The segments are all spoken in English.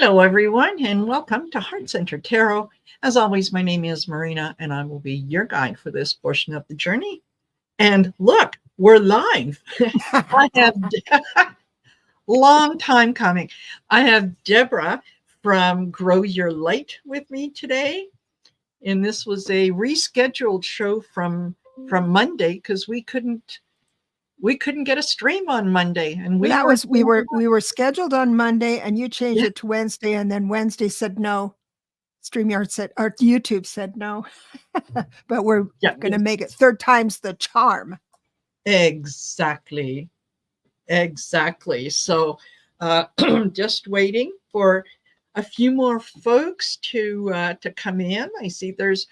Hello, everyone, and welcome to Heart Center Tarot. As always, my name is Marina, and I will be your guide for this portion of the journey. And look, we're live. I have long time coming. I have Debra from Grow Your Light with me today, and this was a rescheduled show from Monday because we couldn't get a stream on Monday, and we were scheduled on Monday, and you changed it to Wednesday, and then Wednesday said no. StreamYard said, or YouTube said no. But we're going to make it third time's the charm. Exactly. So just waiting for a few more folks to come in. I see there's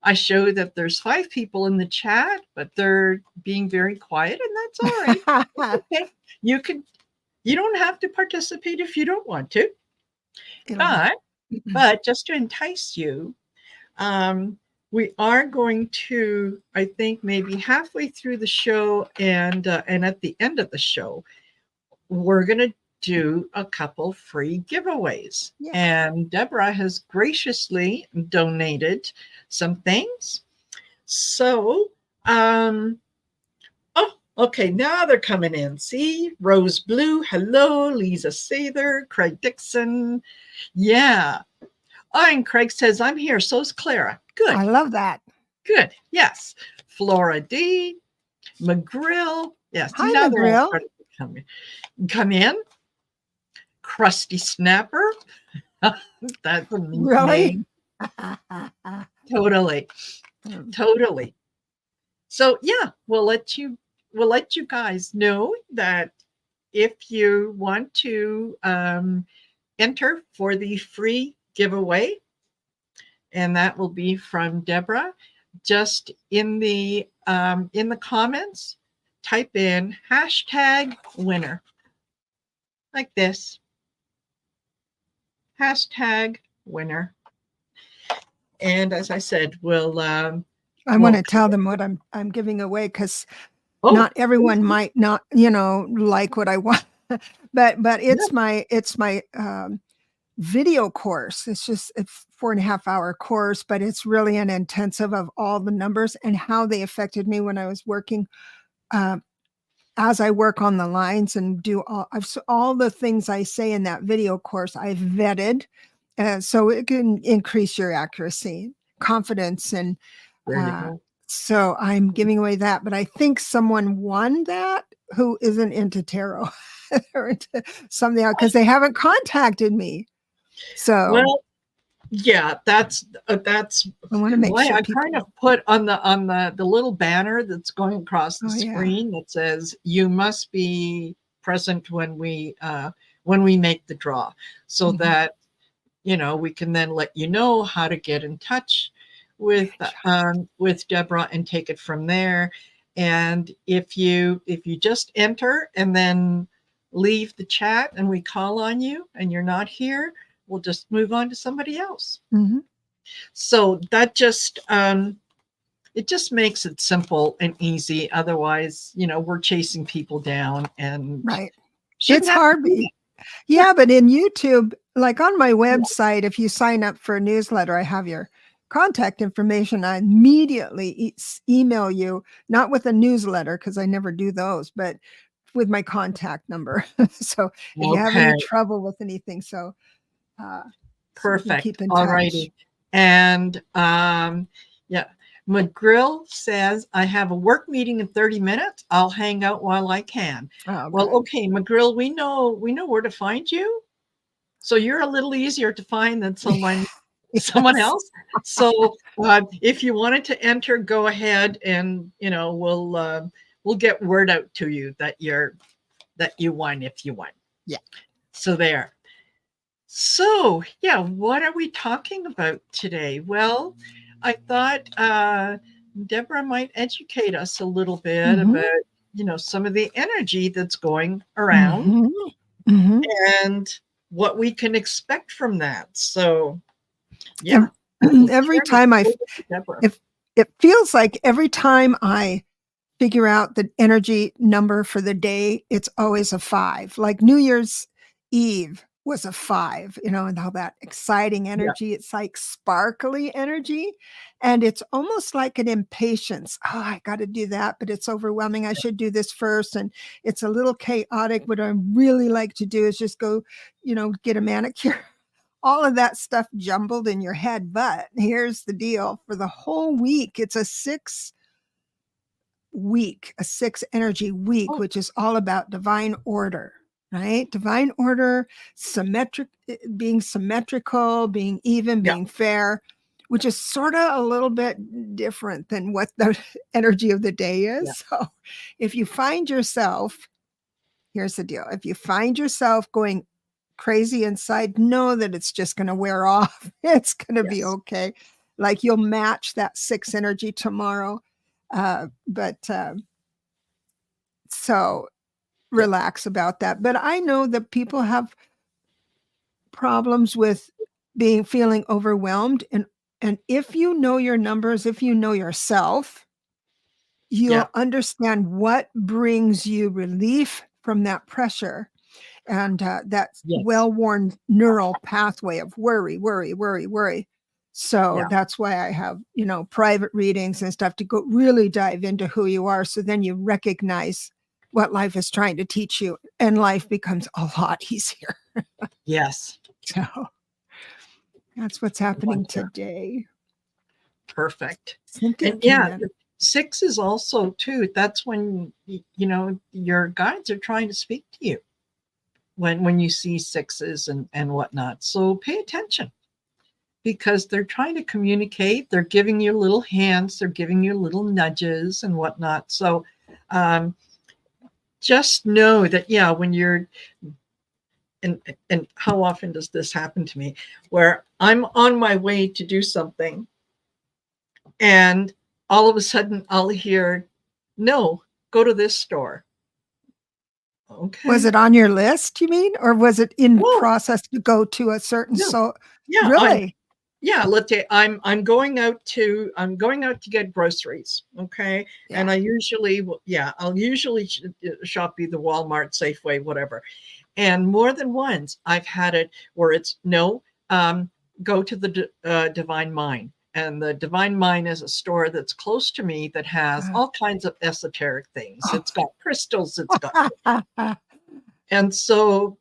I show that there's 5 people in the chat, but they're being very quiet, and that's all right. Okay. You don't have to participate if you don't want to. But just to entice you, we are going to, I think, maybe halfway through the show and at the end of the show, we're going to do a couple free giveaways. Yeah. And Debra has graciously donated some things. So, okay, now they're coming in. See, Rose Blue, hello, Lisa Sather, Craig Dixon. Yeah. Oh, and Craig says, I'm here. So's Clara. Good. I love that. Good. Yes. Flora D. McGrill. Yes. Hi, McGrill. Come in. Krusty Snapper. That's a really name. Totally. So yeah, we'll let you guys know that if you want to enter for the free giveaway, and that will be from Debra, just in the comments, type in #winner like this. #winner. And as I said, we'll I want to tell them what I'm giving away, because not everyone might not, like what I want. but it's my video course. It's just a 4.5-hour course, but it's really an intensive of all the numbers and how they affected me when I was working. As I work on the lines and do all the things I say in that video course, I've vetted, so it can increase your accuracy, confidence, and so I'm giving away that. But I think someone won that who isn't into tarot. They're into something else because they haven't contacted me. So well, yeah, that's I want to make sure I kind of put on the little banner that's going across the screen that says you must be present when we make the draw, so that we can then let you know how to get in touch with Debra and take it from there. And if you just enter and then leave the chat and we call on you and you're not here, we'll just move on to somebody else. Mm-hmm. So that just it just makes it simple and easy. Otherwise, we're chasing people down, and it's hard. Yeah, but in YouTube, like on my website, if you sign up for a newsletter, I have your contact information. I immediately email you, not with a newsletter because I never do those, but with my contact number. So if you have any trouble with anything, perfect. So keep in touch. Alrighty. And McGrill says, I have a work meeting in 30 minutes. I'll hang out while I can. Well, okay, McGrill, we know where to find you. So you're a little easier to find than someone else. So if you wanted to enter, go ahead, and we'll get word out to you that you won if you won. Yeah. So there. So yeah, what are we talking about today? Well, I thought Debra might educate us a little bit about some of the energy that's going around and what we can expect from that. So yeah. Every time it feels like every time I figure out the energy number for the day, it's always a 5. Like New Year's Eve was a 5, and all that exciting Yeah. energy. It's like sparkly energy, and it's almost like an impatience. Oh, I got to do that, but it's overwhelming. I should do this first. And it's a little chaotic. What I really like to do is just go, get a manicure. All of that stuff jumbled in your head. But here's the deal: for the whole week, it's a 6 energy week, Oh, which is all about divine order, right? Divine order, being symmetrical, being even, yeah. being fair, which is sort of a little bit different than what the energy of the day Yeah. is. So if you find yourself, here's the deal: if you find yourself going crazy inside, know that it's just going to wear off. It's going to be Yes. okay. Like, you'll match that 6 energy tomorrow. But so Yeah. relax about that. But I know that people have problems with feeling overwhelmed. And if you know your numbers, if you know yourself, Yeah. you'll understand what brings you relief from that pressure and that Yes. well-worn neural pathway of worry, worry, worry, worry. So Yeah. that's why I have, private readings and stuff to go really dive into who you are. So then you recognize what life is trying to teach you, and life becomes a lot easier. Yes. So that's what's happening Wonder. today. Perfect. Cynthia And came yeah, in. 6 is also too. That's when your guides are trying to speak to you when you see 6s and whatnot. So pay attention, because they're trying to communicate. They're giving you little hands. They're giving you little nudges and whatnot. So um, just know that, yeah, when you're and how often does this happen to me, where I'm on my way to do something, and all of a sudden I'll hear, no, go to this store. Was Okay. it on your list, you mean? Or was it in Oh, process to go to a certain no. Yeah, really? yeah, let's say I'm going out to get groceries, okay? And Yeah. I usually I'll usually shop either Walmart, Safeway, whatever. And more than once I've had it where it's no, um, go to the Divine Mind. And the Divine Mind is a store that's close to me that has all kinds of esoteric things. It's got crystals, it's got, Oh. and so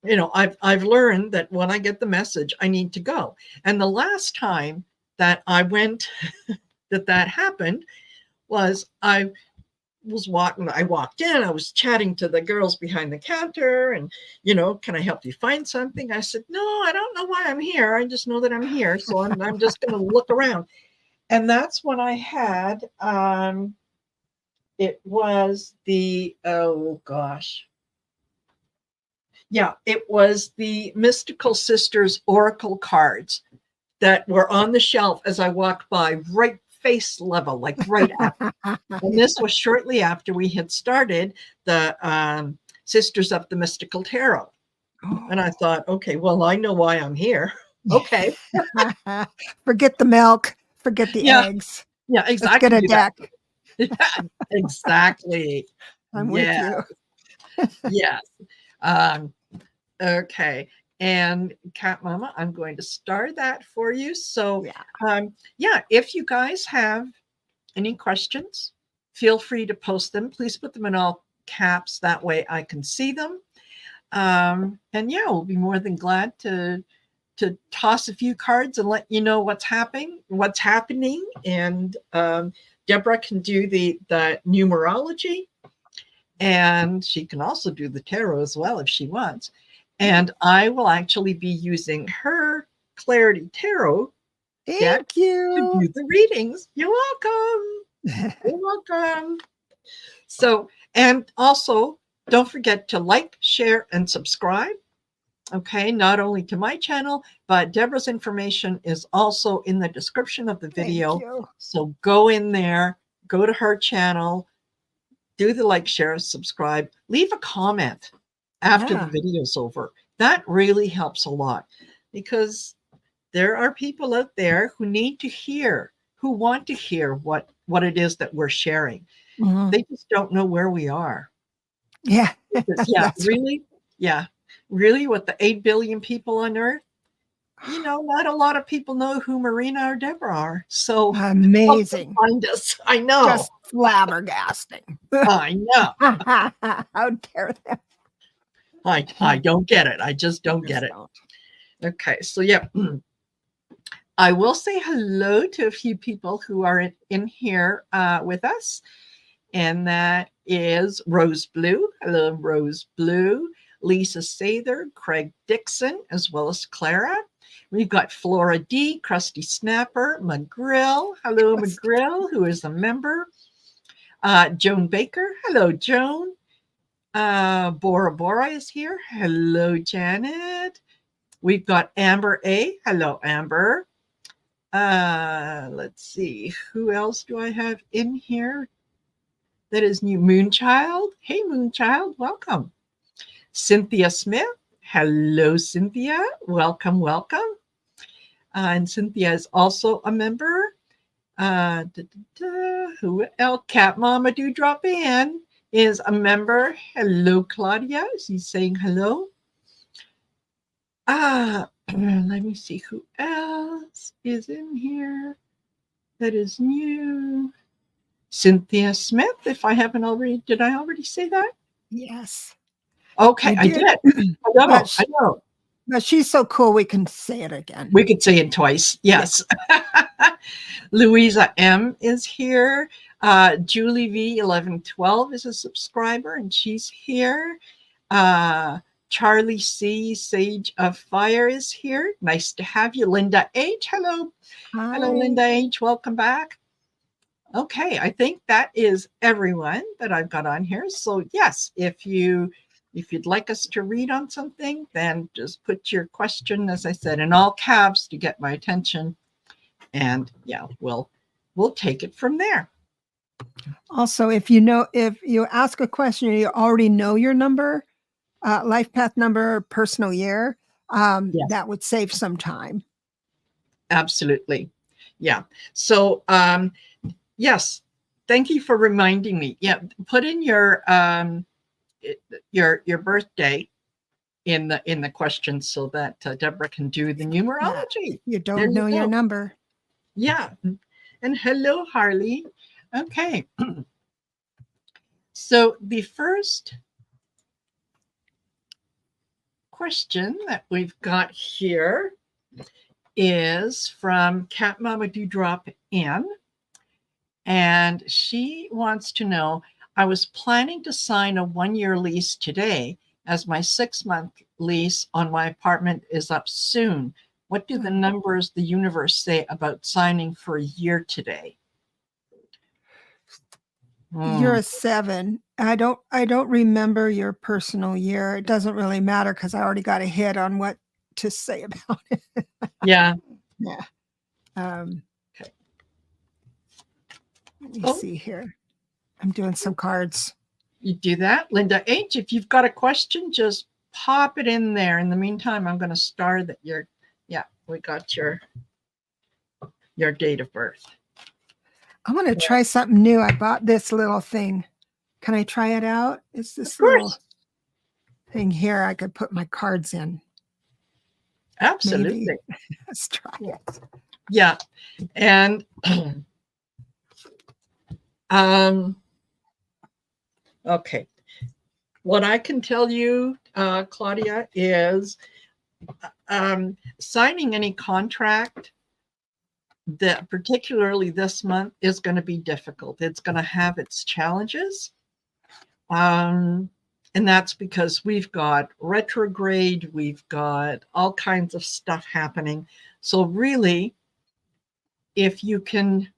I've learned that when I get the message, I need to go. And the last time that I went, that happened, was I walked in, I was chatting to the girls behind the counter, and can I help you find something? I said, no, I don't know why I'm here. I just know that I'm here, so I'm just going to look around. And that's when I had it was the, oh gosh, yeah, it was the Mystical Sisters Oracle cards that were on the shelf as I walked by, right face level, like right at. And this was shortly after we had started the Sisters of the Mystical Tarot. And I thought, okay, well, I know why I'm here. Okay. Forget the milk, forget the Yeah. eggs. Yeah, Let's get exactly a that. deck. Yeah, exactly. I'm with Yeah. you. Yes. Um, okay. And Cat Mama, I'm going to start that for you. So, Yeah. yeah, if you guys have any questions, feel free to post them. Please put them in all caps. That way I can see them. And yeah, we'll be more than glad to toss a few cards and let you know what's happening. And Debra can do the numerology, and she can also do the tarot as well if she wants. And I will actually be using her Clarity Tarot deck Thank to you. do the readings. You're welcome. You're welcome. So, and also don't forget to like, share, and subscribe. Okay, not only to my channel, but Debra's information is also in the description of the Thank video. you. So go in there, go to her channel, do the like, share, subscribe, leave a comment after the Yeah. video's over. That really helps a lot, because there are people out there who need to hear, who want to hear what it is that we're sharing. Mhm. They just don't know where we are. Yeah. Yeah, That's right. really. Yeah. really, with the 8 billion people on Earth, not a lot of people know who Marina or Debra are. So help them amazing. find us. I know. Just flabbergasting. I know. How dare them? I don't get it. I just don't get it. Don't. Okay, so yeah. I will say hello to a few people who are in here with us. And that is Rose Blue. Hello, Rose Blue. Lisa Sather, Craig Dixon, as well as Clara. We've got Flora D, Krusty Snapper, McGrill. Hello, McGrill, who is a member. Joan Baker. Hello, Joan. Bora Bora is here. Hello, Janet. We've got Amber A. Hello, Amber. Let's see. Who else do I have in here? That is new. Moonchild. Hey, Moonchild. Welcome. Cynthia Smith. Hello, Cynthia. Welcome, welcome. And Cynthia is also a member. Who else? Cat Mama Dewdrop Ann is a member. Hello, Claudia. She's saying hello. Let me see who else is in here that is new. Cynthia Smith, if I haven't already, did I already say that? Yes. Okay, I did. I know. But she's so cool, we can say it again. We could say it twice. Yes. Louisa M is here. Julie V 1112 is a subscriber, and she's here. Charlie C Sage of Fire is here. Nice to have you. Linda H. Hello. Hi. Hello, Linda H. Welcome back. Okay, I think that is everyone that I've got on here. So yes, if you'd like us to read on something, then just put your question, as I said, in all caps to get my attention. And yeah, we'll take it from there. Also, if you ask a question, you already know your number, life path number, personal year, yes, that would save some time. Absolutely. Yeah. So yes, thank you for reminding me. Yeah, put in your birthday in the question so that Debra can do the numerology. You don't know your number. Yeah. And hello, Harley. Okay. So the first question that we've got here is from Cat Mama Dewdrop Ann. And she wants to know, I was planning to sign a 1-year lease today as my 6-month lease on my apartment is up soon. What do the numbers, the universe say about signing for a year today? You're a 7. I don't remember your personal year. It doesn't really matter because I already got a hit on what to say about it. Yeah. Yeah. Okay. Let me see here. I'm doing some cards. You do that. Linda H., if you've got a question, just pop it in there. In the meantime, I'm going to star that we got your date of birth. I'm going to try something new. I bought this little thing. Can I try it out? It's this little thing here I could put my cards in. Absolutely. Maybe. Let's try it. Yeah. And okay. What I can tell you, Claudia, is signing any contract that particularly this month is going to be difficult. It's going to have its challenges. And that's because we've got retrograde, we've got all kinds of stuff happening. So really, if you can,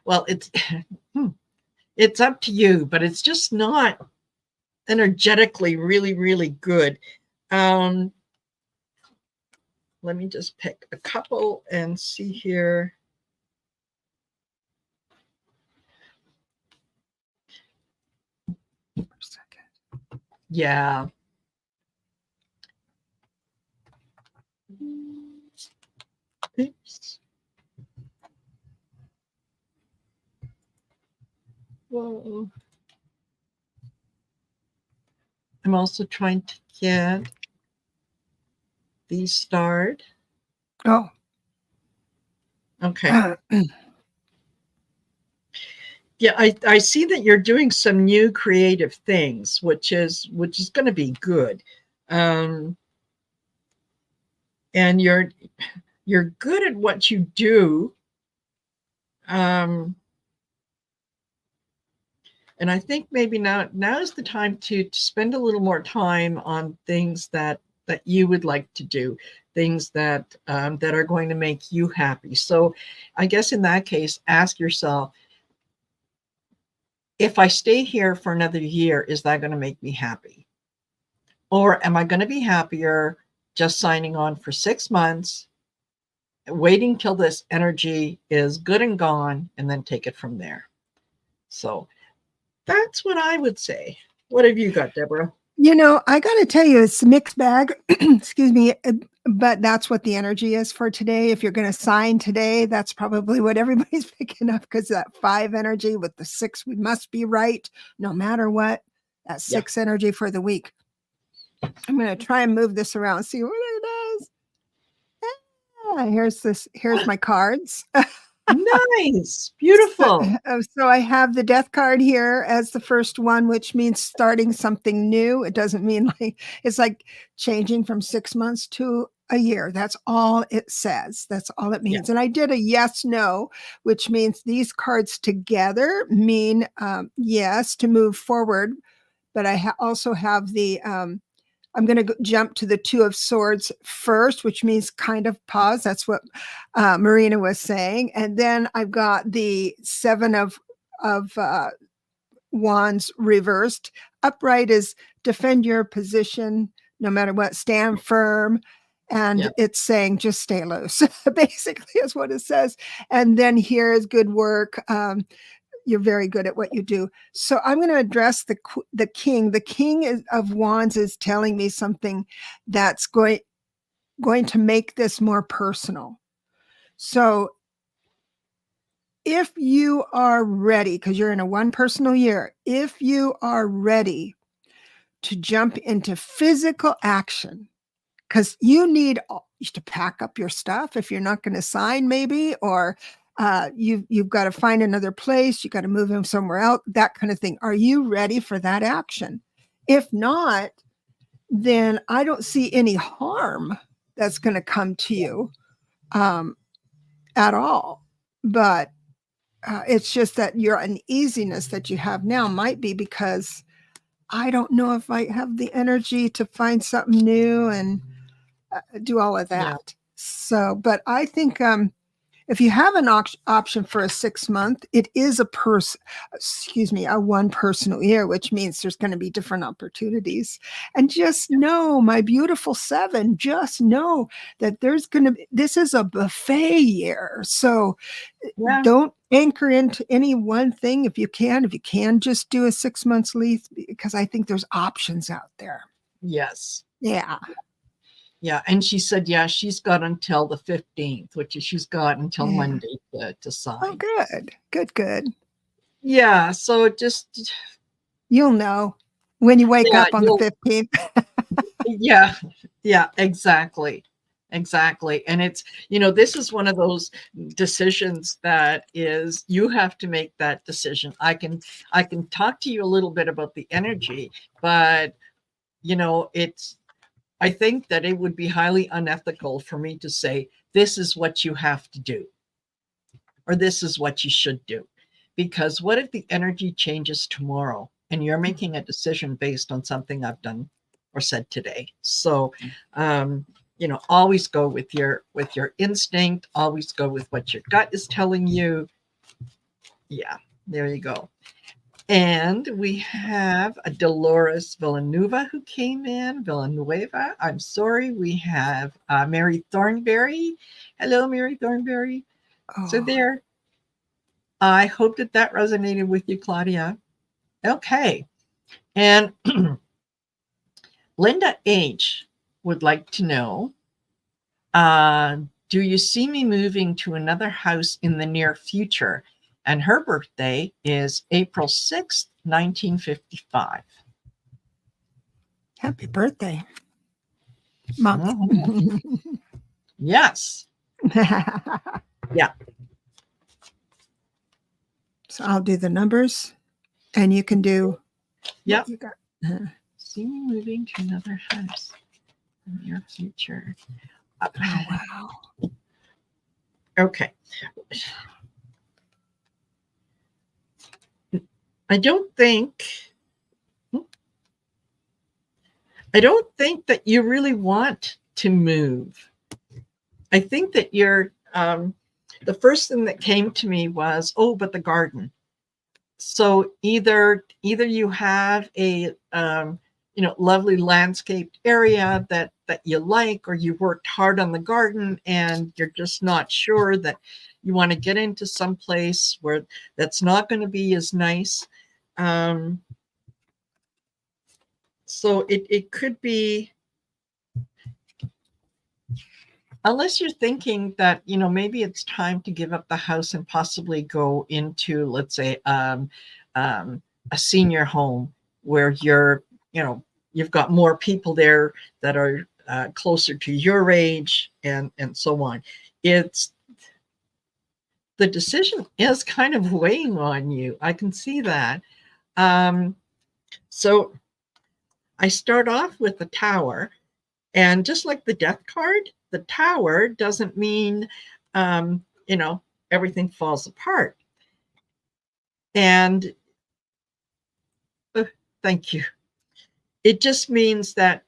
well, it's up to you, but it's just not energetically really, really good. Let me just pick a couple and see here. Yeah. Oops. Whoa. I'm also trying to get these starred. Oh. Okay. Yeah, I see that you're doing some new creative things, which is going to be good. Um, and you're good at what you do. Um, and I think maybe now is the time to spend a little more time on things that you would like to do, things that are going to make you happy. So I guess in that case, ask yourself, if I stay here for another year, is that going to make me happy? Or am I going to be happier just signing on for 6 months, waiting till this energy is good and gone, and then take it from there? So that's what I would say. What have you got, Deborah? I got to tell you, it's a mixed bag. Excuse me. But that's what the energy is for today. If you're going to sign today, that's probably what everybody's picking up, because that 5 energy with the 6, we must be right no matter what. That 6 energy for the week. I'm going to try and move this around, see what it does. Here's my cards. Nice. Beautiful. So I have the death card here as the first one, which means starting something new. It doesn't mean it's like changing from 6 months to a year. That's all it says. That's all it means. And I did a yes, no, which means these cards together mean yes, to move forward. But I also have the I'm going to jump to the 2 of Swords first, which means kind of pause. That's what Marina was saying. And then I've got the 7 of Wands reversed. Upright is defend your position no matter what, stand firm. And it's saying just stay loose, basically, is what it says. And then here is good work. You're very good at what you do. So I'm going to address the king. The king of wands is telling me something that's going to make this more personal. So if you are ready, because you're in a 1 personal year, if you are ready to jump into physical action, because you need to pack up your stuff if you're not going to sign, maybe, or you've got to find another place, you got to move him somewhere else, that kind of thing. Are you ready for that action? If not, then I don't see any harm that's going to come to you at all. But it's just that your uneasiness that you have now might be because I don't know if I have the energy to find something new and do all of that. Yeah. So, but I think if you have an option for a 6 month, it is a 1 personal year, which means there's going to be different opportunities. And just know, my beautiful 7, just know that this is a buffet year. So don't anchor into any one thing. If you can just do a 6 months lease, because I think there's options out there. Yes. Yeah. Yeah, and she said, she's got until the 15th, which is she's got until Monday to sign. Oh, good. Yeah, so just... You'll know when you wake up on the 15th. Yeah, exactly. And it's, this is one of those decisions that is, you have to make that decision. I can talk to you a little bit about the energy, but, I think that it would be highly unethical for me to say, this is what you have to do, or this is what you should do. Because what if the energy changes tomorrow and you're making a decision based on something I've done or said today? So, always go with your instinct, always go with what your gut is telling you. Yeah, there you go. And we have a Dolores Villanueva who came in. Villanueva, I'm sorry. We have Mary Thornberry. Hello, Mary Thornberry. Oh. So there. I hope that resonated with you, Claudia. Okay. And Linda H. would like to know, do you see me moving to another house in the near future? And her birthday is April 6th, 1955. Happy birthday, month. Yes. Yeah. So I'll do the numbers, and you can do. Yeah. You got. See me moving to another house in your future. Oh wow. Okay. I don't think that you really want to move. I think that you're the first thing that came to me was, oh, but the garden. So either you have a lovely landscaped area that you like, or you worked hard on the garden and you're just not sure that you want to get into some place where that's not going to be as nice. So it could be, unless you're thinking that, maybe it's time to give up the house and possibly go into, let's say, a senior home where you've got more people there that are closer to your age and so on. It's the decision is kind of weighing on you. I can see that. So I start off with the Tower, and just like the Death card, the Tower doesn't mean, everything falls apart. And thank you. It just means that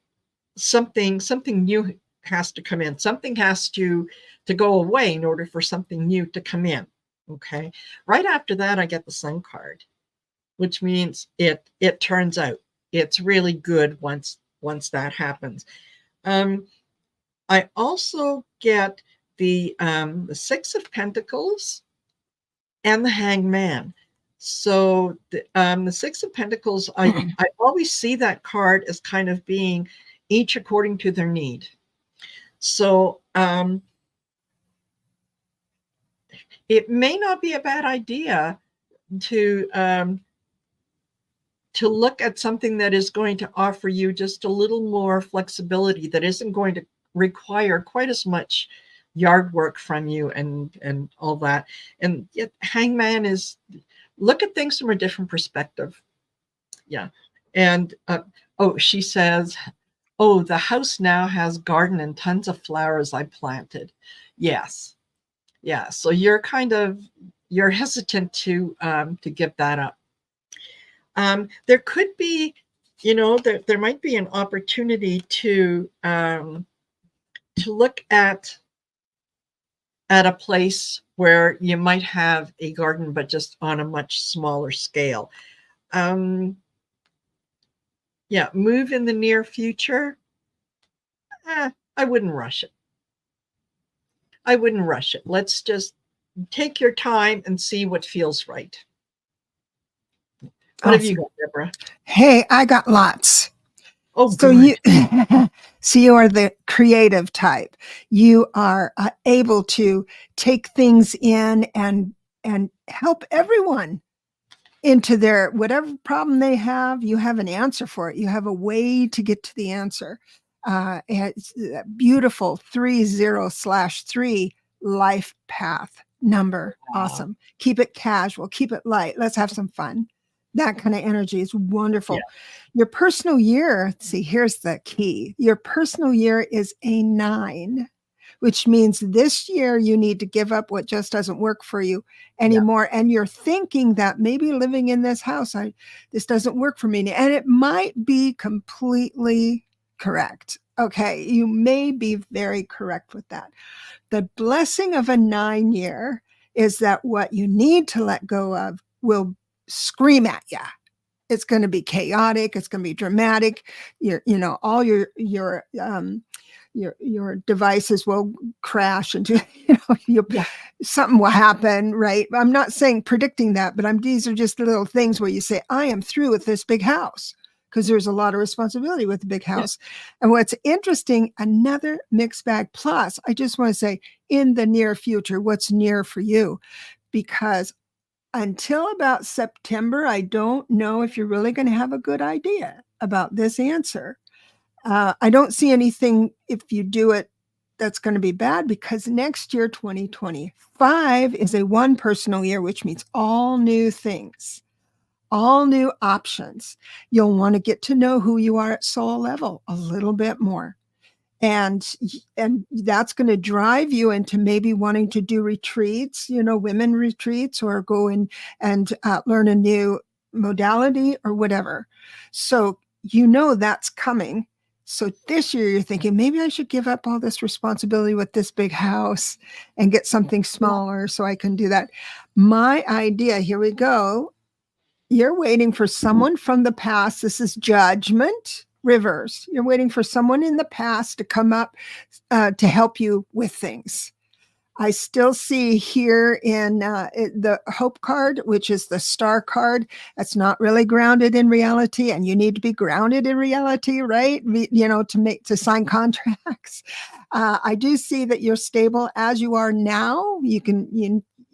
something new has to come in. Something has to go away in order for something new to come in. Okay. Right after that, I get the Sun card, which means it turns out it's really good once that happens. I also get the Six of Pentacles and the Hanged Man. So the Six of Pentacles, I always see that card as kind of being each according to their need. So it may not be a bad idea to look at something that is going to offer you just a little more flexibility, that isn't going to require quite as much yard work from you and all that. And yet Hangman is, look at things from a different perspective. Yeah. And she says, oh, the house now has garden and tons of flowers I planted. Yes. Yeah. So you're hesitant to give that up. There could be, there might be an opportunity to look at a place where you might have a garden, but just on a much smaller scale. Yeah, move in the near future. I wouldn't rush it. Let's just take your time and see what feels right. What have you got, Debra? Hey, I got lots. Oh, so good. You are the creative type. You are able to take things in and help everyone into their whatever problem they have. You have an answer for it. You have a way to get to the answer. It's a beautiful 30/3 life path number. Wow. Awesome. Keep it casual. Keep it light. Let's have some fun. That kind of energy is wonderful. Yeah. Your personal year, see, here's the key. Your personal year is a 9, which means this year you need to give up what just doesn't work for you anymore. Yeah. And you're thinking that maybe living in this house, this doesn't work for me. And it might be completely correct. Okay. You may be very correct with that. The blessing of a 9 year is that what you need to let go of will scream at you. It's going to be chaotic. It's going to be dramatic. All your devices will crash into, something will happen, right? I'm not saying predicting that, but these are just little things where you say, I am through with this big house, because there's a lot of responsibility with the big house. Yeah. And what's interesting, another mixed bag. Plus, I just want to say, in the near future, what's near for you? Because until about September, I don't know if you're really going to have a good idea about this answer. I don't see anything if you do it that's going to be bad, because next year, 2025, is a one personal year, which means all new things, all new options. You'll want to get to know who you are at soul level a little bit more. And that's going to drive you into maybe wanting to do retreats, women retreats, or go in and learn a new modality or whatever. So that's coming. So this year you're thinking, maybe I should give up all this responsibility with this big house and get something smaller so I can do that. My idea, here we go. You're waiting for someone from the past. This is judgment reverse. You're waiting for someone in the past to come up to help you with things. I still see here in the Hope card, which is the star card, that's not really grounded in reality, and you need to be grounded in reality, right? To sign contracts. I do see that you're stable as you are now.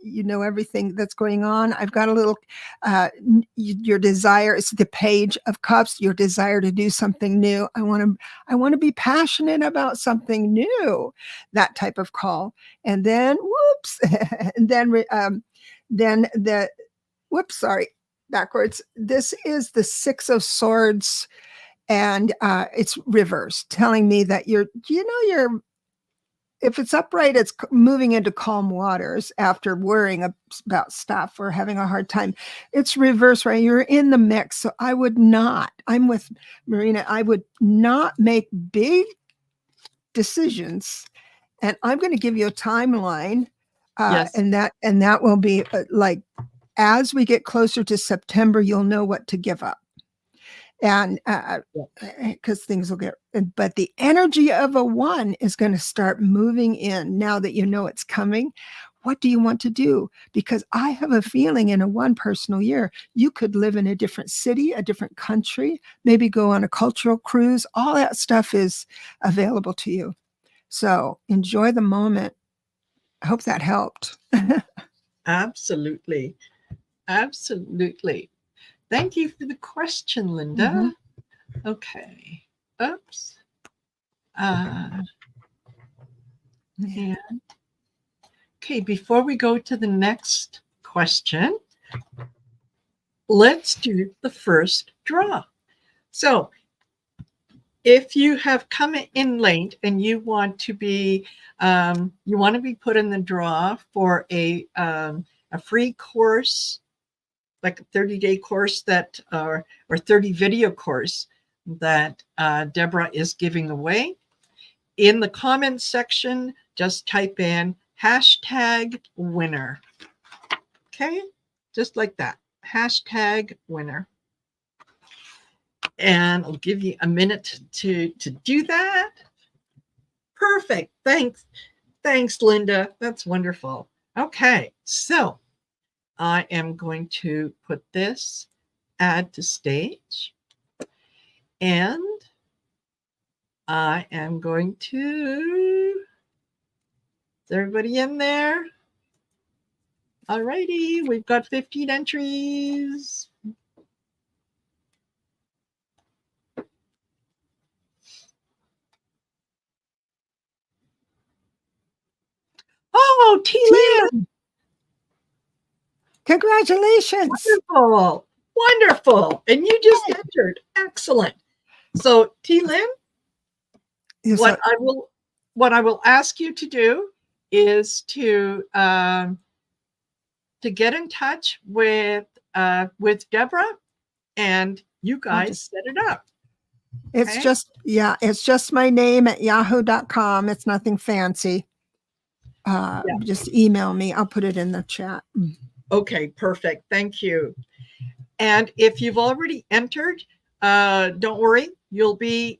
You know everything that's going on. I've got a little your desire is the Page of Cups, your desire to do something new. I want to be passionate about something new, that type of call. And then whoops and then the whoops, sorry, backwards. This is the Six of Swords, and it's reversed, telling me that you're if it's upright, it's moving into calm waters after worrying about stuff or having a hard time. It's reverse, right? You're in the mix. So I'm with Marina, I would not make big decisions. And I'm going to give you a timeline. Yes. And that will be like, as we get closer to September, you'll know what to give up. And because things will but the energy of a one is going to start moving in now that you know it's coming. What do you want to do? Because I have a feeling in a one personal year, you could live in a different city, a different country, maybe go on a cultural cruise. All that stuff is available to you. So enjoy the moment. I hope that helped. Absolutely. Absolutely. Thank you for the question, Linda. Mm-hmm. Okay. Oops. Yeah. Okay, before we go to the next question, let's do the first draw. So if you have come in late and you want to be put in the draw for a free course, like a 30-day course that or 30 video course that Debra is giving away. In the comments section, just type in #winner. Okay, just like that, #winner. And I'll give you a minute to do that. Perfect. Thanks, Linda. That's wonderful. Okay, so I am going to put this add to stage, and I am going to, is everybody in there? All righty, we've got 15 entries. Oh, T-Lynn. Congratulations. Wonderful. And you just entered. Excellent. So T-Lynn, what I will ask you to do is to get in touch with Debra, and you guys set it up. It's just my name at yahoo.com. It's nothing fancy. Just email me. I'll put it in the chat. Okay, perfect. Thank you. And if you've already entered, don't worry, you'll be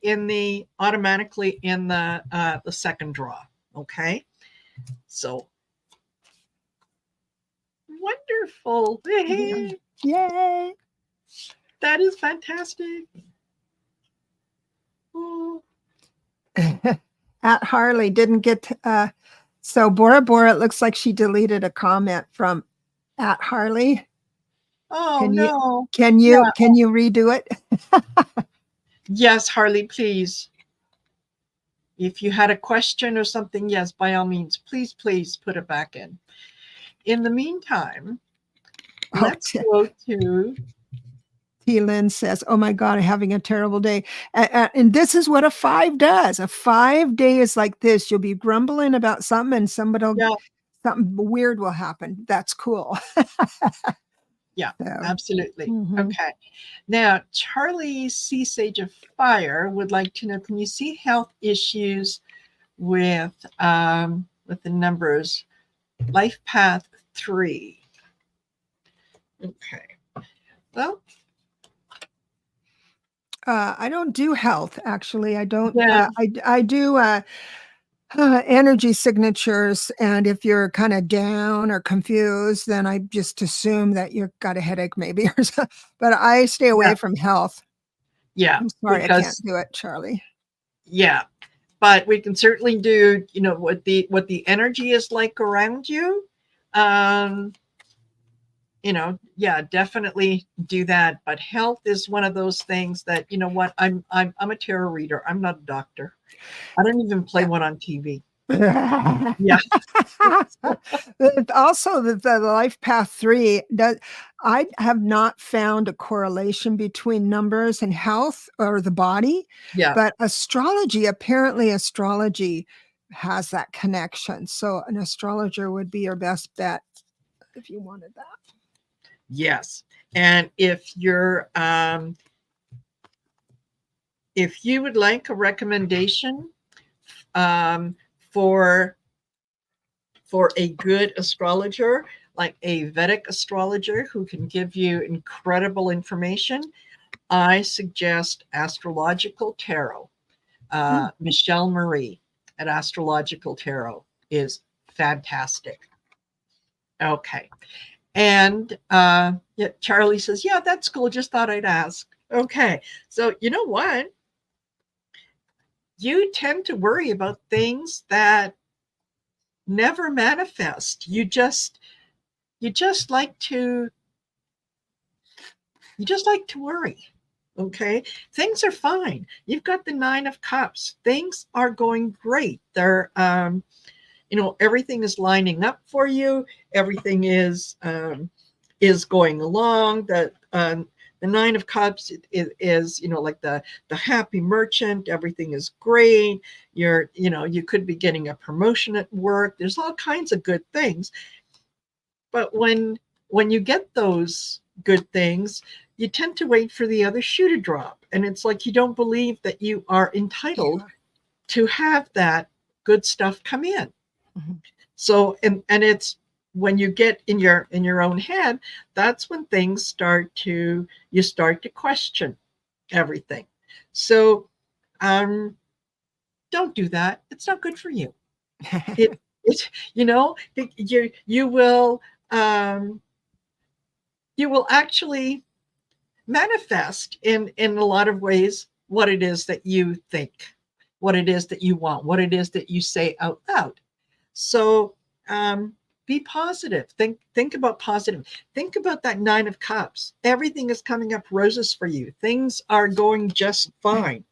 automatically in the second draw. Okay. So wonderful. Hey. Yay. That is fantastic. Oh. At Harley didn't get so Bora Bora, it looks like she deleted a comment from at Harley. Oh, can you redo it? Yes, Harley, please. If you had a question or something, yes, by all means, please put it back in. In the meantime, let's go to... T. Lynn says, oh my God, I'm having a terrible day. And this is what a 5 does. A 5 day is like this. You'll be grumbling about something and something weird will happen. That's cool. Yeah, absolutely. Okay. Now, Charlie C. Sage of Fire would like to know, can you see health issues with the numbers life path 3? Okay. Well, I don't do health, actually. I don't. I do energy signatures, and if you're kind of down or confused, then I just assume that you've got a headache, maybe, or something. But I stay away from health. Yeah, I'm sorry, I can't do it, Charlie. Yeah, but we can certainly do, you know, what the energy is like around you. You know, yeah, definitely do that. But health is one of those things that, you know what, I'm a tarot reader. I'm not a doctor. I don't even play one on TV. Yeah. Also, the life path 3 does. I have not found a correlation between numbers and health or the body. Yeah. But astrology has that connection. So an astrologer would be your best bet if you wanted that. Yes. And if you would like a recommendation for a good astrologer, like a Vedic astrologer who can give you incredible information, I suggest Astrological Tarot. Michelle Marie at Astrological Tarot is fantastic. Okay. And yeah, Charlie says, yeah, that's cool. Just thought I'd ask. Okay. So you know what? You tend to worry about things that never manifest. You just like to worry. Okay. Things are fine. You've got the 9 of Cups. Things are going great. They're you know, everything is lining up for you. Everything is going along. That the 9 of Cups is, you know, like the happy merchant. Everything is great. You know, you could be getting a promotion at work. There's all kinds of good things. But when you get those good things, you tend to wait for the other shoe to drop. And it's like you don't believe that you are entitled to have that good stuff come in. So, and it's when you get in your own head, that's when things start to question everything. So, don't do that. It's not good for you. It you know, you will actually manifest in a lot of ways what it is that you think, what it is that you want, what it is that you say out loud. So be positive. Think about positive. Think about that 9 of Cups. Everything is coming up roses for you. Things are going just fine.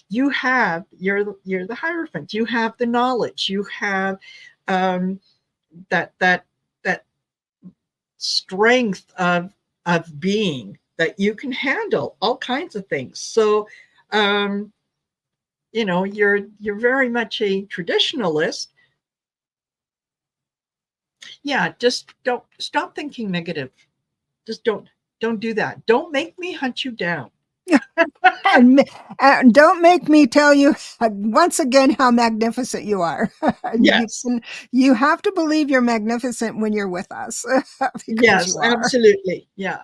You're the Hierophant. You have the knowledge. You have that strength of being that you can handle all kinds of things. So you know, you're very much a traditionalist. Yeah, just don't stop thinking negative. Just don't do that. Don't make me hunt you down. And don't make me tell you once again how magnificent you are. Yes. You have to believe you're magnificent when you're with us. Yes, absolutely. Yeah.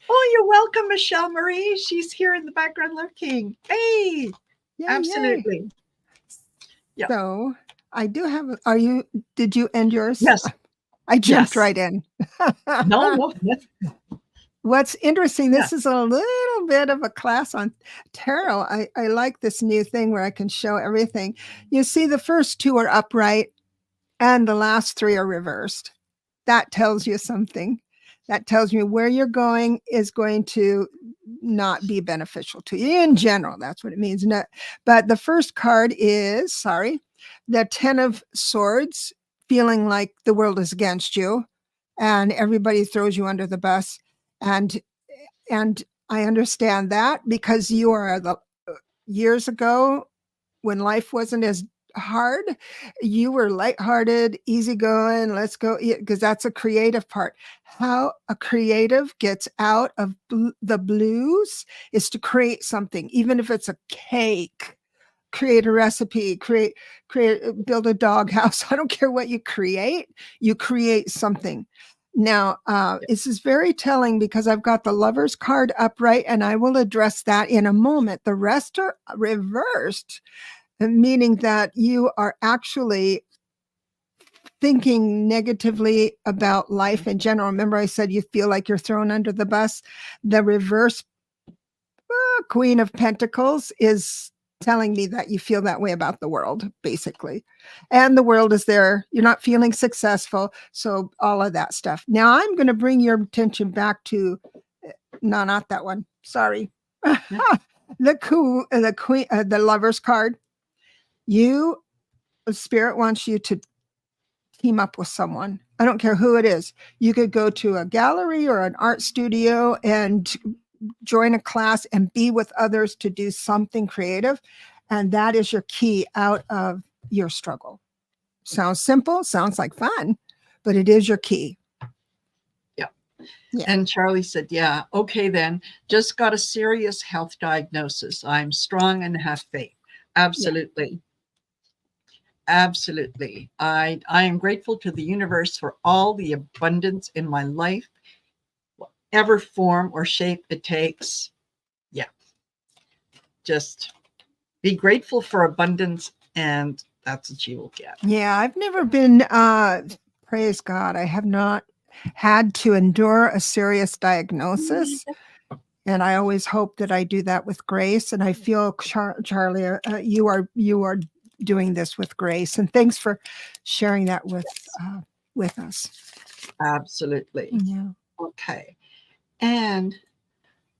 Oh, you're welcome, Michelle Marie. She's here in the background looking. Hey, yay, absolutely. Yay. Yeah. So I do have, did you end yours? Yes. I jumped right in. No. What's interesting, this is a little bit of a class on tarot. I like this new thing where I can show everything. You see the first 2 are upright and the last 3 are reversed. That tells you something. That tells me where you're going is going to not be beneficial to you in general. That's what it means. But the first card is, sorry, the 10 of Swords, feeling like the world is against you and everybody throws you under the bus. And I understand that because you are the years ago when life wasn't as hard, you were lighthearted, easygoing, let's go, because that's a creative part. How a creative gets out of the blues is to create something, even if it's a cake, create a recipe, build a doghouse. I don't care what you create something. Now, this is very telling because I've got the Lover's card upright, and I will address that in a moment. The rest are reversed, meaning that you are actually thinking negatively about life in general. Remember, I said you feel like you're thrown under the bus. The reverse Queen of Pentacles is telling me that you feel that way about the world, basically. And the world is there. You're not feeling successful. So all of that stuff. Now I'm going to bring your attention back to, no, not that one. Sorry. The Queen, the Lover's card. Spirit wants you to team up with someone. I don't care who it is. You could go to a gallery or an art studio and join a class and be with others to do something creative. And that is your key out of your struggle. Sounds simple, sounds like fun, but it is your key. Yeah. And Charlie said, yeah, okay, then just got a serious health diagnosis. I'm strong and have faith. Absolutely. Yeah. Absolutely. I am grateful to the universe for all the abundance in my life, whatever form or shape it takes. Yeah. Just be grateful for abundance, and that's what you will get. Yeah, I've never been, praise God, I have not had to endure a serious diagnosis. And I always hope that I do that with grace. And I feel, Charlie, you are doing this with grace. And thanks for sharing that with us. Absolutely. Yeah. Okay. And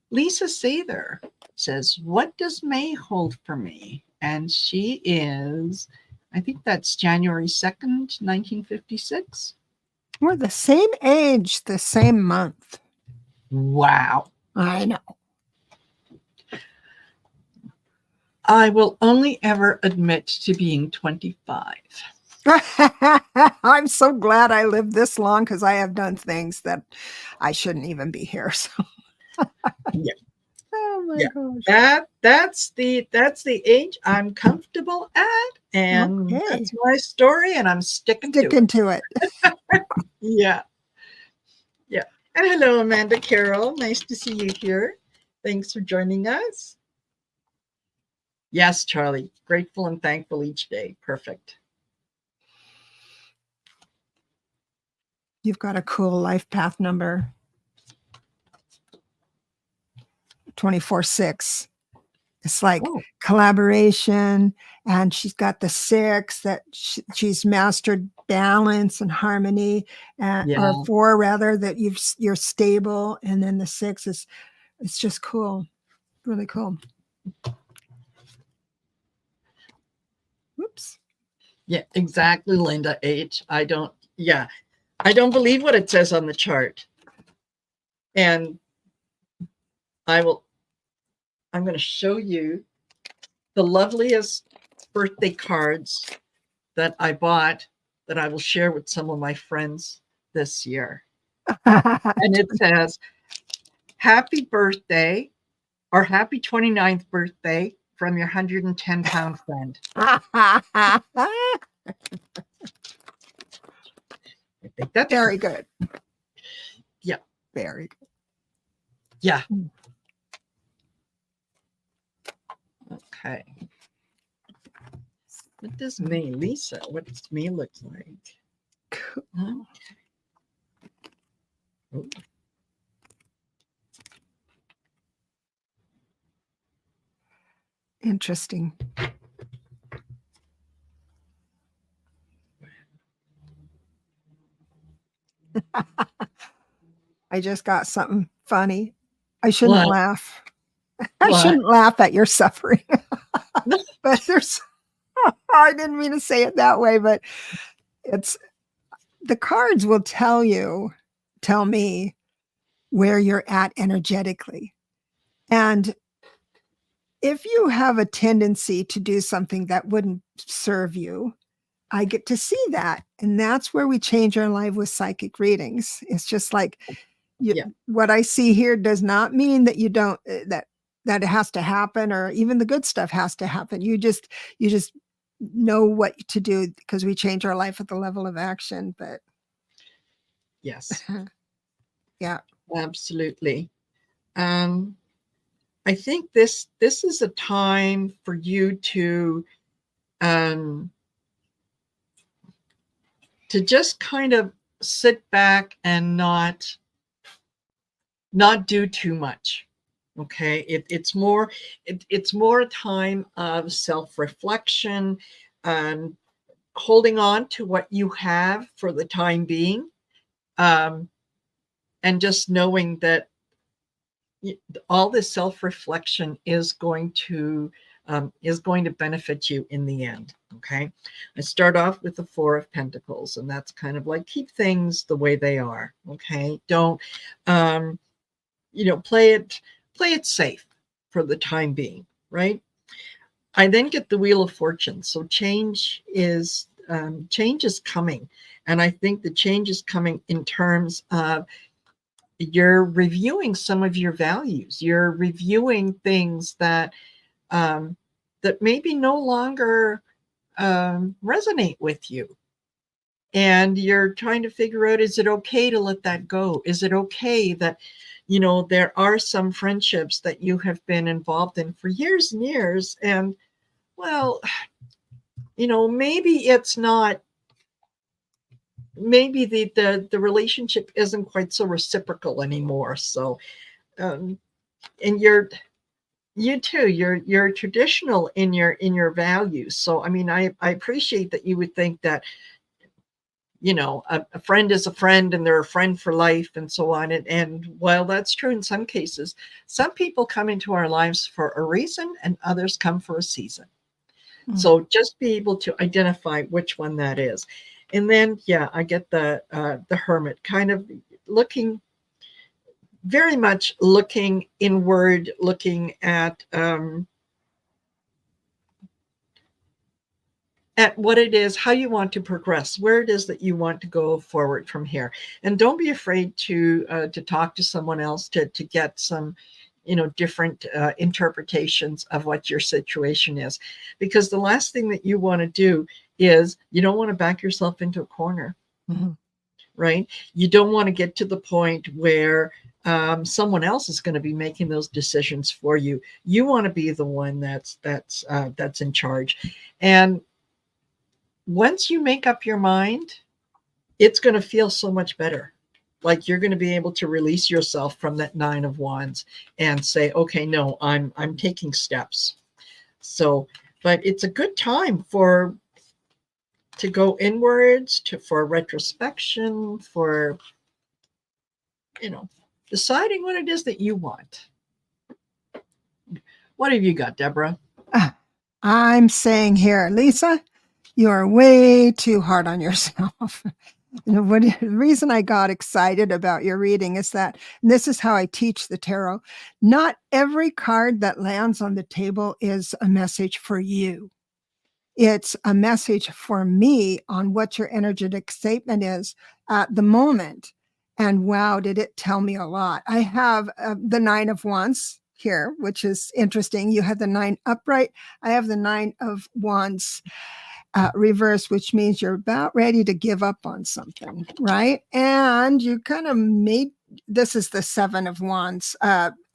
Lisa Sather says, what does May hold for me? And she is, I think that's January 2nd, 1956. We're the same age, the same month. Wow. I know. I will only ever admit to being 25. I'm so glad I lived this long because I have done things that I shouldn't even be here. So. Yeah. Oh my gosh. That's the age I'm comfortable at, and that's my story, and I'm sticking to it. Yeah. Yeah. And hello, Amanda Carroll. Nice to see you here. Thanks for joining us. Yes, Charlie. Grateful and thankful each day. Perfect. You've got a cool life path number. 24/6. It's like collaboration, and she's got the 6 that she's mastered balance and harmony, or 4 rather, that you're stable, and then the 6 is, it's just cool, really cool. Whoops. Yeah, exactly, Linda H. I don't believe what it says on the chart, and I'm going to show you the loveliest birthday cards that I bought that I will share with some of my friends this year. And it says, happy birthday, or happy 29th birthday from your 110-pound friend. I think that's very good. Yeah. Very good. Yeah. Okay. What does me, Lisa, what does me look like? Cool. Oh. Interesting. I just got something funny. I shouldn't What? laugh. I What? shouldn't laugh at your suffering. But there's I didn't mean to say it that way, but it's the cards will tell me where you're at energetically. And if you have a tendency to do something that wouldn't serve you, I get to see that. And that's where we change our life with psychic readings. It's just like Yeah. what I see here does not mean that you don't that it has to happen, or even the good stuff has to happen. You just know what to do, because we change our life at the level of action. But Yes, yeah. absolutely. I think this is a time for you um, to just kind of sit back and not do too much. Okay, it's more a time of self-reflection, holding on to what you have for the time being, and just knowing that all this self-reflection is going to benefit you in the end. Okay, I start off with the Four of Pentacles, and that's kind of like, keep things the way they are. Okay, don't play it safe for the time being, right? I then get the Wheel of Fortune. So change is coming, and I think the change is coming in terms of you're reviewing some of your values. You're reviewing things that maybe no longer resonate with you. And you're trying to figure out, is it okay to let that go? Is it okay that, there are some friendships that you have been involved in for years and years, and, well, maybe it's not, maybe the relationship isn't quite so reciprocal anymore. So, and you too, you're traditional in your values. So, I mean, I appreciate that you would think that, a friend is a friend, and they're a friend for life, and so on. And while that's true in some cases, some people come into our lives for a reason, and others come for a season. So just be able to identify which one that is. And then, yeah, I get the Hermit, kind of very much looking inward, looking at what it is, how you want to progress, where it is that you want to go forward from here. And don't be afraid to talk to someone else to get some, different interpretations of what your situation is. Because the last thing that you want to do is, you don't want to back yourself into a corner, right? You don't want to get to the point where someone else is going to be making those decisions for you. You want to be the one that's in charge. And once you make up your mind, it's going to feel so much better. Like you're going to be able to release yourself from that Nine of Wands and say, okay, no, I'm taking steps. So, but it's a good time to go inwards, for retrospection, for, deciding what it is that you want. What have you got, Deborah? I'm saying here, Lisa, you are way too hard on yourself. The reason I got excited about your reading is that, and this is how I teach the tarot, not every card that lands on the table is a message for you. It's a message for me on what your energetic statement is at the moment. And wow, did it tell me a lot. I have the Nine of Wands here, which is interesting. You have the 9 upright. I have the 9 of Wands reverse, which means you're about ready to give up on something, right? And you kind of this is the 7 of Wands.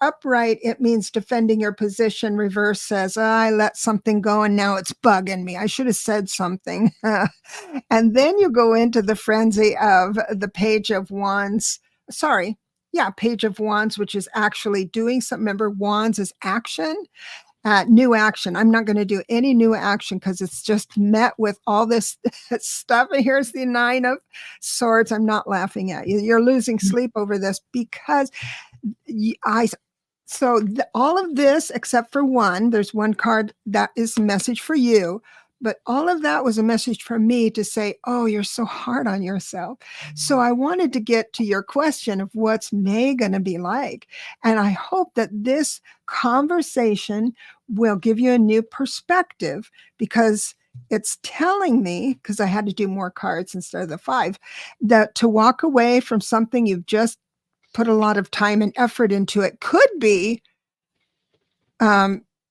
Upright, it means defending your position. Reverse says, I let something go and now it's bugging me. I should have said something. And then you go into the frenzy of the Page of Wands. Sorry. Yeah, Page of Wands, which is actually doing something. Remember, Wands is action. new action. I'm not going to do any new action because it's just met with all this stuff. And here's the 9 of Swords. I'm not laughing at you. You're losing sleep over this because all of this, except for one, there's one card that is a message for you. But all of that was a message for me to say, oh, you're so hard on yourself. So I wanted to get to your question of what's May going to be like. And I hope that this conversation will give you a new perspective, because it's telling me, because I had to do more cards instead of the 5, that to walk away from something you've just put a lot of time and effort into, it could be